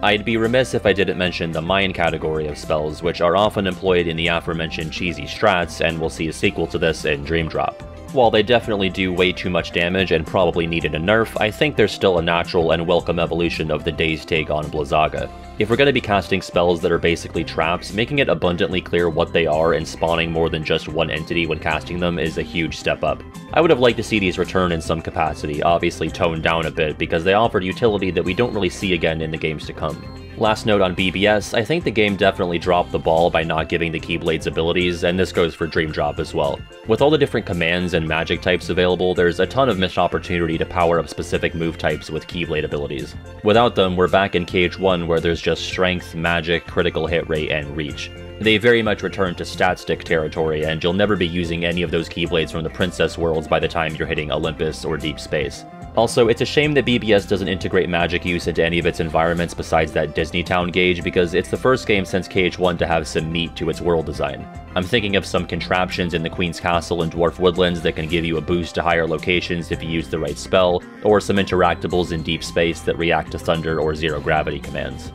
I'd be remiss if I didn't mention the Mine category of spells, which are often employed in the aforementioned cheesy strats, and we'll see a sequel to this in Dream Drop. While they definitely do way too much damage and probably needed a nerf, I think they're still a natural and welcome evolution of the Daze take on Blizzaga. If we're going to be casting spells that are basically traps, making it abundantly clear what they are and spawning more than just one entity when casting them is a huge step up. I would have liked to see these return in some capacity, obviously toned down a bit, because they offered utility that we don't really see again in the games to come. Last note on BBS, I think the game definitely dropped the ball by not giving the Keyblade's abilities, and this goes for Dream Drop as well. With all the different commands and magic types available, there's a ton of missed opportunity to power up specific move types with Keyblade abilities. Without them, we're back in KH1 where there's just strength, magic, critical hit rate, and reach. They very much return to stat stick territory, and you'll never be using any of those Keyblades from the Princess Worlds by the time you're hitting Olympus or Deep Space. Also, it's a shame that BBS doesn't integrate magic use into any of its environments besides that Disney Town gauge, because it's the first game since KH1 to have some meat to its world design. I'm thinking of some contraptions in the Queen's Castle and Dwarf Woodlands that can give you a boost to higher locations if you use the right spell, or some interactables in Deep Space that react to thunder or zero gravity commands.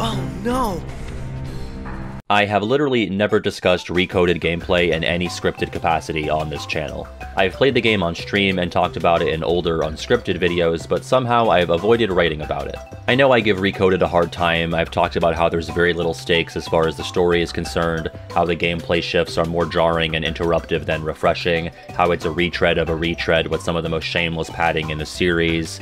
Oh no! I have literally never discussed recoded gameplay in any scripted capacity on this channel. I've played the game on stream and talked about it in older unscripted videos, but somehow I've avoided writing about it. I know I give Recoded a hard time. I've talked about how there's very little stakes as far as the story is concerned, how the gameplay shifts are more jarring and interruptive than refreshing, how it's a retread of a retread with some of the most shameless padding in the series.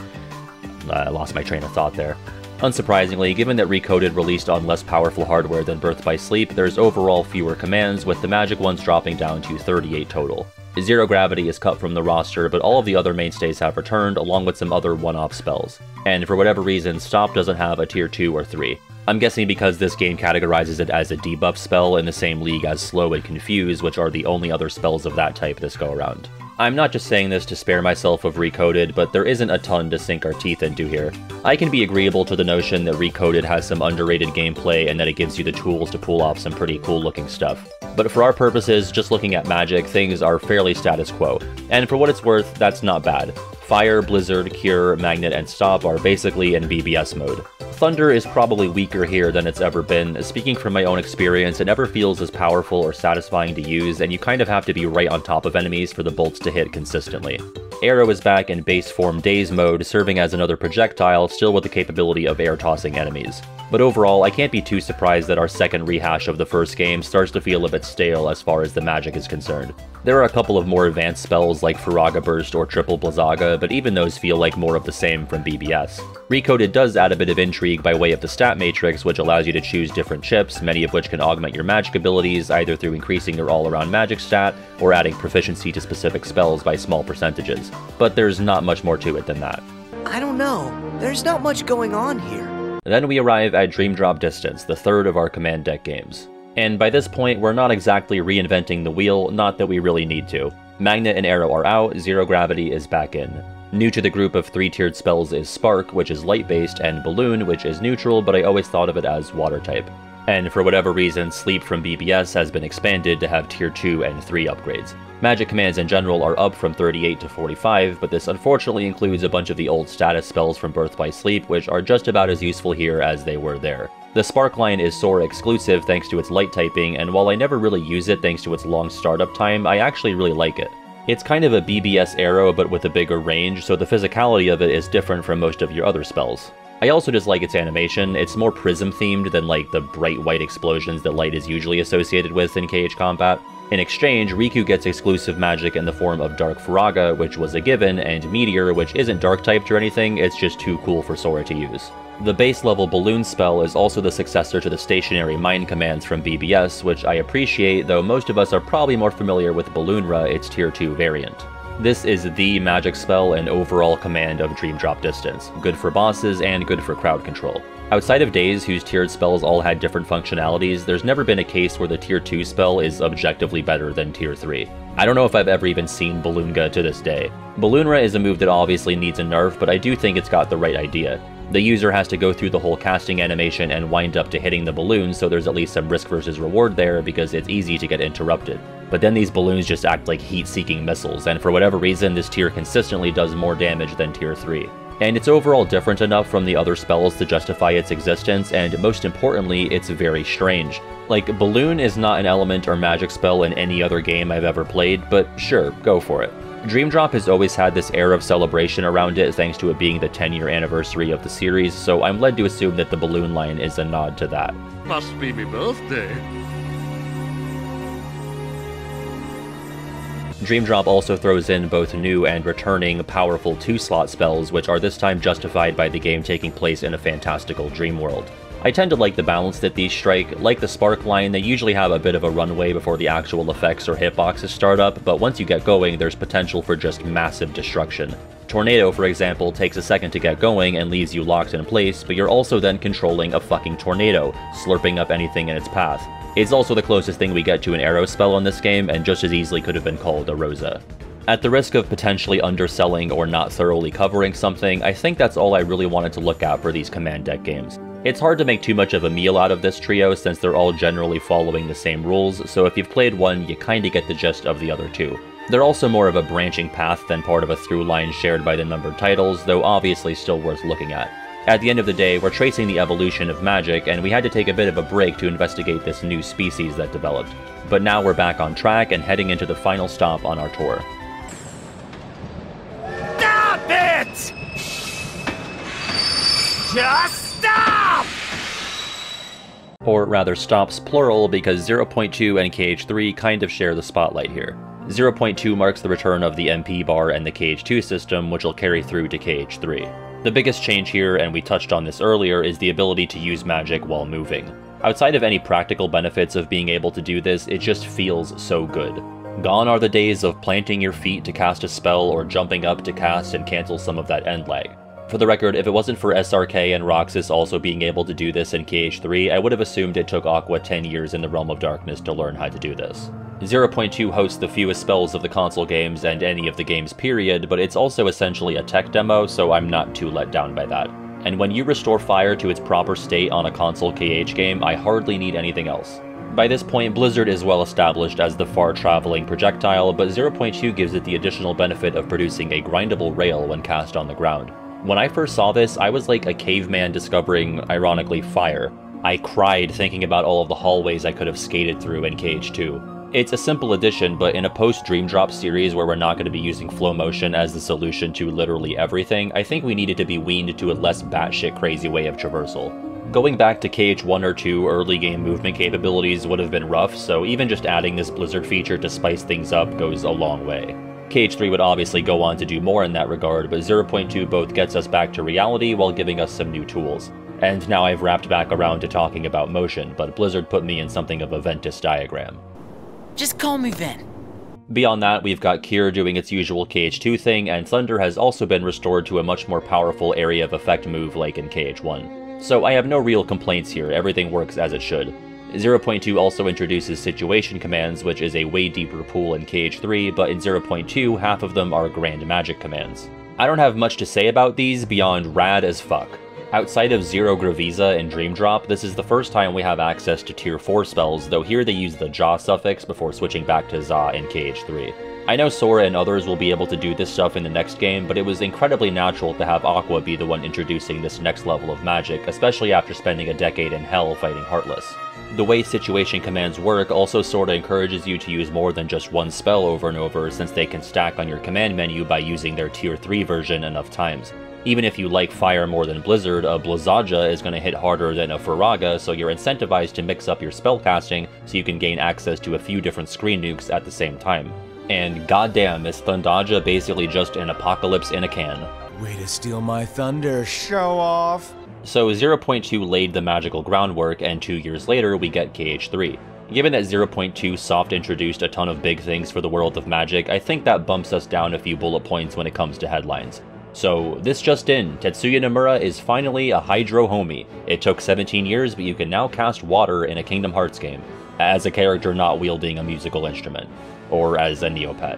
I lost my train of thought there. Unsurprisingly, given that Recoded released on less powerful hardware than Birth by Sleep, there's overall fewer commands, with the magic ones dropping down to 38 total. Zero Gravity is cut from the roster, but all of the other mainstays have returned, along with some other one-off spells. And for whatever reason, Stop doesn't have a tier 2 or 3. I'm guessing because this game categorizes it as a debuff spell in the same league as Slow and Confuse, which are the only other spells of that type this go around. I'm not just saying this to spare myself of Recoded, but there isn't a ton to sink our teeth into here. I can be agreeable to the notion that Recoded has some underrated gameplay and that it gives you the tools to pull off some pretty cool looking stuff. But for our purposes, just looking at magic, things are fairly status quo. And for what it's worth, that's not bad. Fire, Blizzard, Cure, Magnet, and Stop are basically in BBS mode. Thunder is probably weaker here than it's ever been. Speaking from my own experience, it never feels as powerful or satisfying to use, and you kind of have to be right on top of enemies for the bolts to hit consistently. Arrow is back in base form Daze mode, serving as another projectile, still with the capability of air tossing enemies. But overall, I can't be too surprised that our second rehash of the first game starts to feel a bit stale as far as the magic is concerned. There are a couple of more advanced spells like Firaga Burst or Triple Blizzaga, but even those feel like more of the same from BBS. Recoded does add a bit of intrigue by way of the stat matrix, which allows you to choose different chips, many of which can augment your magic abilities, either through increasing your all-around magic stat, or adding proficiency to specific spells by small percentages. But there's not much more to it than that. I don't know. There's not much going on here. Then we arrive at Dream Drop Distance, the third of our Command Deck games. And by this point, we're not exactly reinventing the wheel, not that we really need to. Magnet and Arrow are out, Zero Gravity is back in. New to the group of 3-tiered spells is Spark, which is light-based, and Balloon, which is neutral, but I always thought of it as water-type. And for whatever reason, Sleep from BBS has been expanded to have tier 2 and 3 upgrades. Magic commands in general are up from 38 to 45, but this unfortunately includes a bunch of the old status spells from Birth by Sleep, which are just about as useful here as they were there. The Spark line is Sora exclusive thanks to its light typing, and while I never really use it thanks to its long startup time, I actually really like it. It's kind of a BBS Arrow but with a bigger range, so the physicality of it is different from most of your other spells. I also just like its animation. It's more Prism themed than like the bright white explosions that light is usually associated with in KH Combat. In exchange, Riku gets exclusive magic in the form of Dark Firaga, which was a given, and Meteor, which isn't dark typed or anything, it's just too cool for Sora to use. The base level Balloon spell is also the successor to the stationary Mind commands from BBS, which I appreciate, though most of us are probably more familiar with Balloonra, its tier 2 variant. This is the magic spell and overall command of Dream Drop Distance, good for bosses and good for crowd control. Outside of Daze, whose tiered spells all had different functionalities, there's never been a case where the tier 2 spell is objectively better than tier 3. I don't know if I've ever even seen Balloonga to this day. Balloonra is a move that obviously needs a nerf, but I do think it's got the right idea. The user has to go through the whole casting animation and wind up to hitting the balloon, so there's at least some risk versus reward there because it's easy to get interrupted. But then these balloons just act like heat-seeking missiles, and for whatever reason this tier consistently does more damage than tier 3. and it's overall different enough from the other spells to justify its existence, and most importantly, it's very strange. Like, Balloon is not an element or magic spell in any other game I've ever played, but sure, go for it. Dream Drop has always had this air of celebration around it thanks to it being the 10-year anniversary of the series, so I'm led to assume that the Balloon line is a nod to that. Must be me birthday. Dream Drop also throws in both new and returning powerful 2-slot spells, which are this time justified by the game taking place in a fantastical dream world. I tend to like the balance that these strike. Like the Spark line, they usually have a bit of a runway before the actual effects or hitboxes start up, but once you get going, there's potential for just massive destruction. Tornado, for example, takes a second to get going and leaves you locked in place, but you're also then controlling a fucking tornado, slurping up anything in its path. It's also the closest thing we get to an arrow spell in this game, and just as easily could have been called a Rosa. At the risk of potentially underselling or not thoroughly covering something, I think that's all I really wanted to look at for these Command Deck games. It's hard to make too much of a meal out of this trio since they're all generally following the same rules, so if you've played one, you kinda get the gist of the other two. They're also more of a branching path than part of a through line shared by the numbered titles, though obviously still worth looking at. At the end of the day, we're tracing the evolution of Magic, and we had to take a bit of a break to investigate this new species that developed. But now we're back on track and heading into the final stop on our tour. Stop it! Just stop! Or rather, stops plural, because 0.2 and KH3 kind of share the spotlight here. 0.2 marks the return of the MP bar and the KH2 system, which will carry through to KH3. The biggest change here, and we touched on this earlier, is the ability to use magic while moving. Outside of any practical benefits of being able to do this, it just feels so good. Gone are the days of planting your feet to cast a spell or jumping up to cast and cancel some of that end lag. For the record, if it wasn't for SRK and Roxas also being able to do this in KH3, I would have assumed it took Aqua 10 years in the Realm of Darkness to learn how to do this. 0.2 hosts the fewest spells of the console games and any of the games period, but it's also essentially a tech demo, so I'm not too let down by that. And when you restore fire to its proper state on a console KH game, I hardly need anything else. By this point, Blizzard is well established as the far-traveling projectile, but 0.2 gives it the additional benefit of producing a grindable rail when cast on the ground. When I first saw this, I was like a caveman discovering, ironically, fire. I cried thinking about all of the hallways I could have skated through in KH2. It's a simple addition, but in a post-Dream Drop series where we're not going to be using flow motion as the solution to literally everything, I think we needed to be weaned to a less batshit crazy way of traversal. Going back to KH1 or 2 early game movement capabilities would have been rough, so even just adding this Blizzard feature to spice things up goes a long way. KH3 would obviously go on to do more in that regard, but 0.2 both gets us back to reality while giving us some new tools. And now I've wrapped back around to talking about motion, but Blizzard put me in something of a Ventus diagram. Just call me Ven. Beyond that, we've got Kier doing its usual KH2 thing, and Thunder has also been restored to a much more powerful area of effect move like in KH1. So I have no real complaints here, everything works as it should. 0.2 also introduces situation commands, which is a way deeper pool in KH3, but in 0.2, half of them are grand magic commands. I don't have much to say about these beyond rad as fuck. Outside of Zero Gravisa and Dream Drop, this is the first time we have access to Tier 4 spells, though here they use the Ja suffix before switching back to Za in KH3. I know Sora and others will be able to do this stuff in the next game, but it was incredibly natural to have Aqua be the one introducing this next level of magic, especially after spending a decade in Hell fighting Heartless. The way situation commands work also sorta encourages you to use more than just one spell over and over, since they can stack on your command menu by using their Tier 3 version enough times. Even if you like fire more than Blizzard, a Blizzaja is going to hit harder than a Firaga, so you're incentivized to mix up your spellcasting so you can gain access to a few different screen nukes at the same time. And goddamn, is Thundaja basically just an apocalypse in a can. Way to steal my thunder, show off! So 0.2 laid the magical groundwork, and 2 years later we get KH3. Given that 0.2 soft introduced a ton of big things for the world of Magic, I think that bumps us down a few bullet points when it comes to headlines. So, this just in, Tetsuya Nomura is finally a Hydro homie. It took 17 years, but you can now cast water in a Kingdom Hearts game, as a character not wielding a musical instrument, or as a Neopet.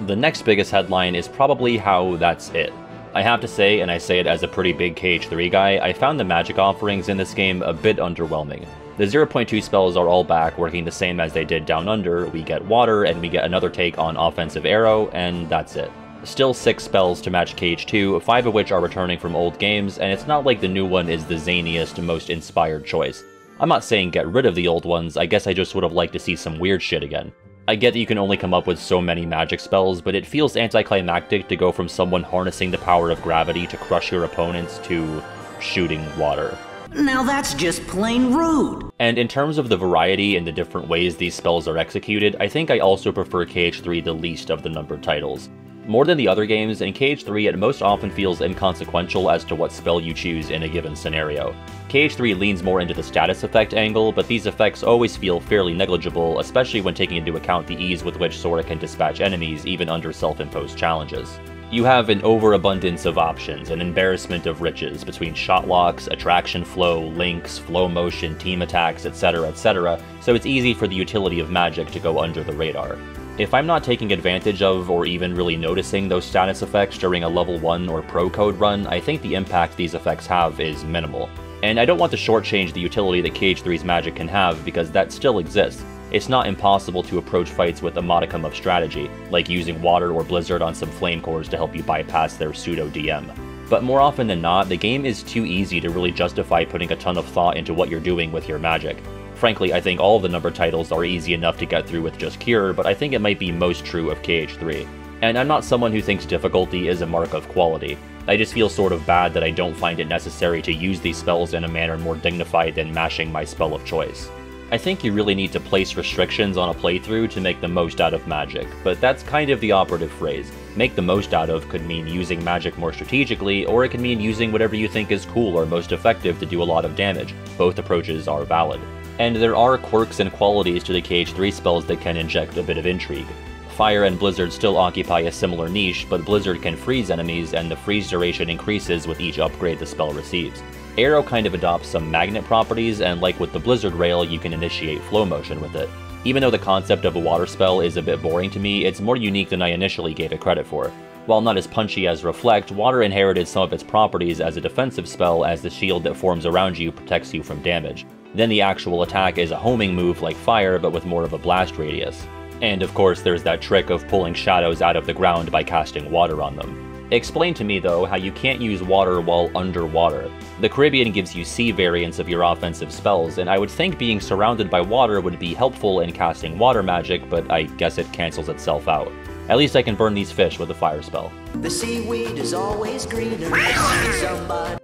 The next biggest headline is probably how that's it. I have to say, and I say it as a pretty big KH3 guy, I found the magic offerings in this game a bit underwhelming. The 0.2 spells are all back, working the same as they did Down Under. We get water, and we get another take on Offensive Arrow, and that's it. Still 6 spells to match KH2, 5 of which are returning from old games, and it's not like the new one is the zaniest, most inspired choice. I'm not saying get rid of the old ones, I guess I just would have liked to see some weird shit again. I get that you can only come up with so many magic spells, but it feels anticlimactic to go from someone harnessing the power of gravity to crush your opponents to shooting water. Now that's just plain rude! And in terms of the variety and the different ways these spells are executed, I think I also prefer KH3 the least of the numbered titles. More than the other games, in KH3 it most often feels inconsequential as to what spell you choose in a given scenario. KH3 leans more into the status effect angle, but these effects always feel fairly negligible, especially when taking into account the ease with which Sora can dispatch enemies even under self-imposed challenges. You have an overabundance of options, an embarrassment of riches between shot locks, attraction flow, links, flow motion, team attacks, etc, so it's easy for the utility of magic to go under the radar. If I'm not taking advantage of or even really noticing those status effects during a level 1 or pro code run, I think the impact these effects have is minimal. And I don't want to shortchange the utility that KH3's magic can have because that still exists. It's not impossible to approach fights with a modicum of strategy, like using water or blizzard on some flame cores to help you bypass their pseudo DM. But more often than not, the game is too easy to really justify putting a ton of thought into what you're doing with your magic. Frankly, I think all of the numbered titles are easy enough to get through with just Cure, but I think it might be most true of KH3. And I'm not someone who thinks difficulty is a mark of quality. I just feel sort of bad that I don't find it necessary to use these spells in a manner more dignified than mashing my spell of choice. I think you really need to place restrictions on a playthrough to make the most out of magic, but that's kind of the operative phrase. Make the most out of could mean using magic more strategically, or it could mean using whatever you think is cool or most effective to do a lot of damage. Both approaches are valid. And there are quirks and qualities to the KH3 spells that can inject a bit of intrigue. Fire and Blizzard still occupy a similar niche, but Blizzard can freeze enemies, and the freeze duration increases with each upgrade the spell receives. Arrow kind of adopts some magnet properties, and like with the Blizzard Rail, you can initiate flow motion with it. Even though the concept of a water spell is a bit boring to me, it's more unique than I initially gave it credit for. While not as punchy as Reflect, Water inherited some of its properties as a defensive spell, as the shield that forms around you protects you from damage. Then the actual attack is a homing move like Fire, but with more of a blast radius. And of course there's that trick of pulling shadows out of the ground by casting water on them. Explain to me though how you can't use water while underwater. The Caribbean gives you sea variants of your offensive spells, and I would think being surrounded by water would be helpful in casting water magic, but I guess it cancels itself out. At least I can burn these fish with a fire spell. The seaweed is always greener.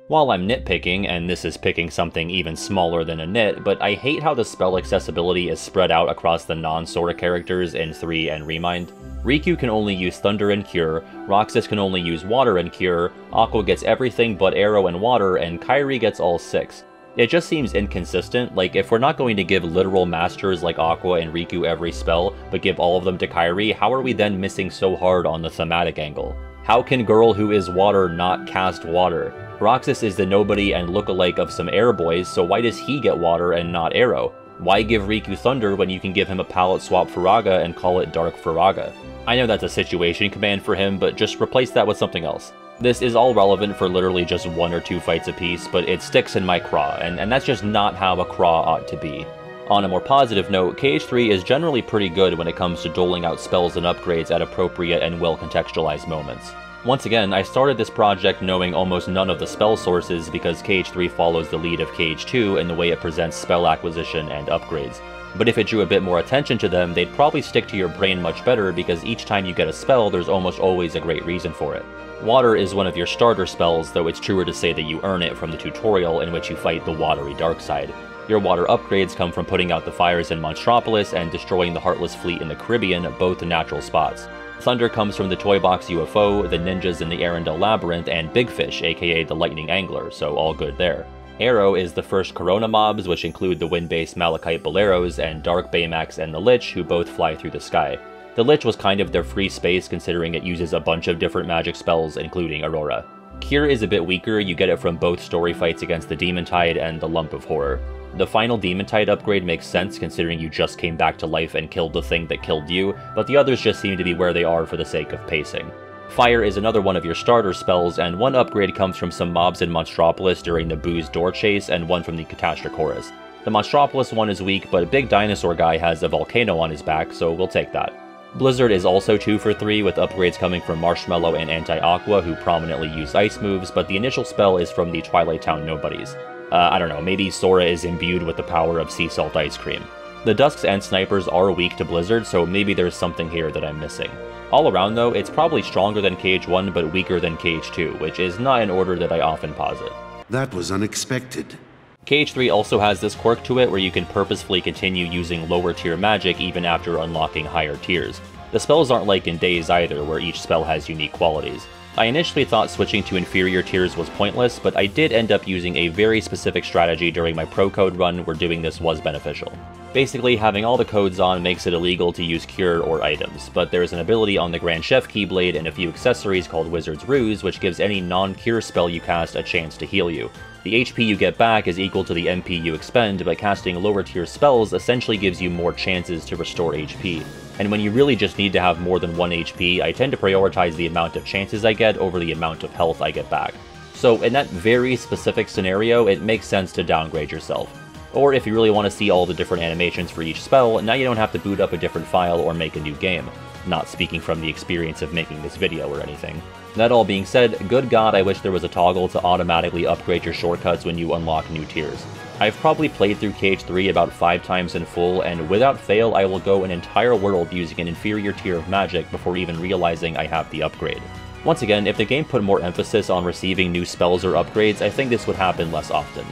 While I'm nitpicking, and this is picking something even smaller than a nit, but I hate how the spell accessibility is spread out across the non-Sora characters in 3 and Remind. Riku can only use Thunder and Cure, Roxas can only use Water and Cure, Aqua gets everything but Arrow and Water, and Kairi gets all 6. It just seems inconsistent. Like, if we're not going to give literal masters like Aqua and Riku every spell, but give all of them to Kairi, how are we then missing so hard on the thematic angle? How can Girl Who Is Water not cast Water? Roxas is the nobody and lookalike of some Air Boys, so why does he get Water and not Arrow? Why give Riku Thunder when you can give him a palette swap Faraga and call it Dark Faraga? I know that's a situation command for him, but just replace that with something else. This is all relevant for literally just 1 or 2 fights apiece, but it sticks in my craw, and that's just not how a craw ought to be. On a more positive note, KH3 is generally pretty good when it comes to doling out spells and upgrades at appropriate and well-contextualized moments. Once again, I started this project knowing almost none of the spell sources because KH3 follows the lead of KH2 in the way it presents spell acquisition and upgrades. But if it drew a bit more attention to them, they'd probably stick to your brain much better because each time you get a spell, there's almost always a great reason for it. Water is one of your starter spells, though it's truer to say that you earn it from the tutorial in which you fight the watery dark side. Your water upgrades come from putting out the fires in Monstropolis and destroying the Heartless Fleet in the Caribbean, both natural spots. Thunder comes from the Toy Box UFO, the ninjas in the Arendelle Labyrinth, and Big Fish, aka the Lightning Angler, so all good there. Arrow is the first Corona mobs, which include the wind-based Malachite Boleros and Dark Baymax and the Lich, who both fly through the sky. The Lich was kind of their free space considering it uses a bunch of different magic spells, including Aurora. Cure is a bit weaker, you get it from both story fights against the Demontide and the Lump of Horror. The final Demontide upgrade makes sense considering you just came back to life and killed the thing that killed you, but the others just seem to be where they are for the sake of pacing. Fire is another one of your starter spells, and one upgrade comes from some mobs in Monstropolis during the Booze door chase, and one from the Catastrochorus. The Monstropolis one is weak, but Big Dinosaur Guy has a volcano on his back, so we'll take that. Blizzard is also 2 for 3, with upgrades coming from Marshmallow and Anti-Aqua, who prominently use ice moves, but the initial spell is from the Twilight Town Nobodies. I don't know, maybe Sora is imbued with the power of sea salt ice cream. The Dusks and Snipers are weak to Blizzard, so maybe there's something here that I'm missing. All around though, it's probably stronger than KH1 but weaker than KH2, which is not an order that I often posit. That was unexpected. KH3 also has this quirk to it where you can purposefully continue using lower tier magic even after unlocking higher tiers. The spells aren't like in Days either, where each spell has unique qualities. I initially thought switching to inferior tiers was pointless, but I did end up using a very specific strategy during my pro code run where doing this was beneficial. Basically, having all the codes on makes it illegal to use cure or items, but there is an ability on the Grand Chef Keyblade and a few accessories called Wizard's Ruse, which gives any non-cure spell you cast a chance to heal you. The HP you get back is equal to the MP you expend, but casting lower tier spells essentially gives you more chances to restore HP. And when you really just need to have more than 1 HP, I tend to prioritize the amount of chances I get over the amount of health I get back. So in that very specific scenario, it makes sense to downgrade yourself. Or if you really want to see all the different animations for each spell, now you don't have to boot up a different file or make a new game. Not speaking from the experience of making this video or anything. That all being said, good god I wish there was a toggle to automatically upgrade your shortcuts when you unlock new tiers. I've probably played through KH3 about 5 times in full, and without fail I will go an entire world using an inferior tier of magic before even realizing I have the upgrade. Once again, if the game put more emphasis on receiving new spells or upgrades, I think this would happen less often.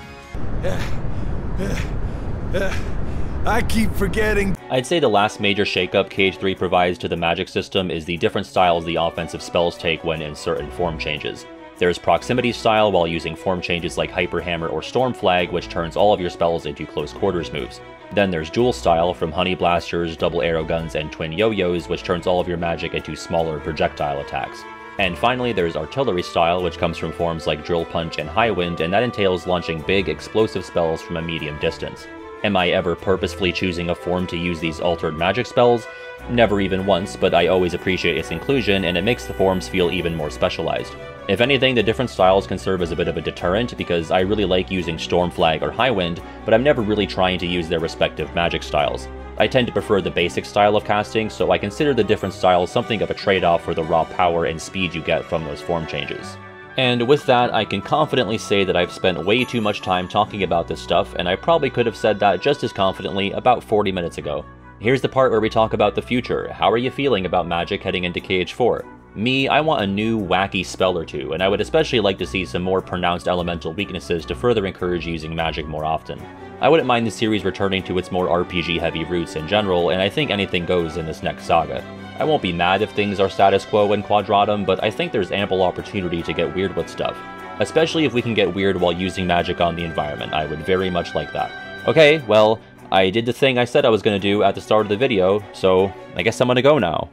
I keep forgetting. I'd say the last major shakeup KH3 provides to the magic system is the different styles the offensive spells take when in certain form changes. There's Proximity style while using form changes like Hyper Hammer or Storm Flag, which turns all of your spells into close quarters moves. Then there's Dual style from Honey Blasters, Double Arrow Guns, and Twin Yo-Yos, which turns all of your magic into smaller projectile attacks. And finally, there's Artillery style, which comes from forms like Drill Punch and High Wind, and that entails launching big, explosive spells from a medium distance. Am I ever purposefully choosing a form to use these altered magic spells? Never even once, but I always appreciate its inclusion, and it makes the forms feel even more specialized. If anything, the different styles can serve as a bit of a deterrent, because I really like using Storm Flag or High Wind, but I'm never really trying to use their respective magic styles. I tend to prefer the basic style of casting, so I consider the different styles something of a trade-off for the raw power and speed you get from those form changes. And with that, I can confidently say that I've spent way too much time talking about this stuff, and I probably could have said that just as confidently about 40 minutes ago. Here's the part where we talk about the future. How are you feeling about Magic heading into KH4? Me, I want a new, wacky spell or two, and I would especially like to see some more pronounced elemental weaknesses to further encourage using Magic more often. I wouldn't mind the series returning to its more RPG-heavy roots in general, and I think anything goes in this next saga. I won't be mad if things are status quo in Quadratum, but I think there's ample opportunity to get weird with stuff. Especially if we can get weird while using magic on the environment, I would very much like that. Okay, well, I did the thing I said I was going to do at the start of the video, so I guess I'm going to go now.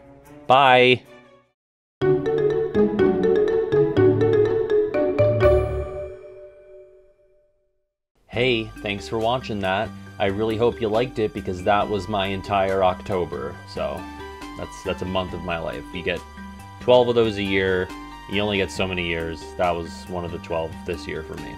Bye! Hey, thanks for watching that. I really hope you liked it because that was my entire October, so that's a month of my life. You get 12 of those a year, you only get so many years. That was one of the 12 this year for me.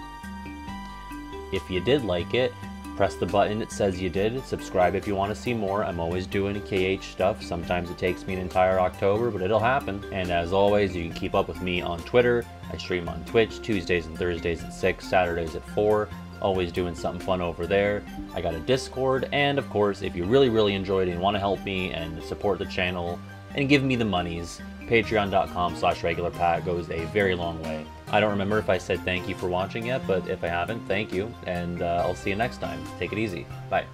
If you did like it, press the button that says you did, subscribe if you want to see more. I'm always doing KH stuff. Sometimes it takes me an entire October, but it'll happen. And as always, you can keep up with me on Twitter. I stream on Twitch Tuesdays and Thursdays at 6, Saturdays at 4. Always doing something fun over there. I got a Discord, and of course, if you really enjoyed it and want to help me and support the channel and give me the monies, patreon.com/regularpat goes a very long way. I don't remember if I said thank you for watching yet, but if I haven't, thank you, and I'll see you next time. Take it easy. Bye.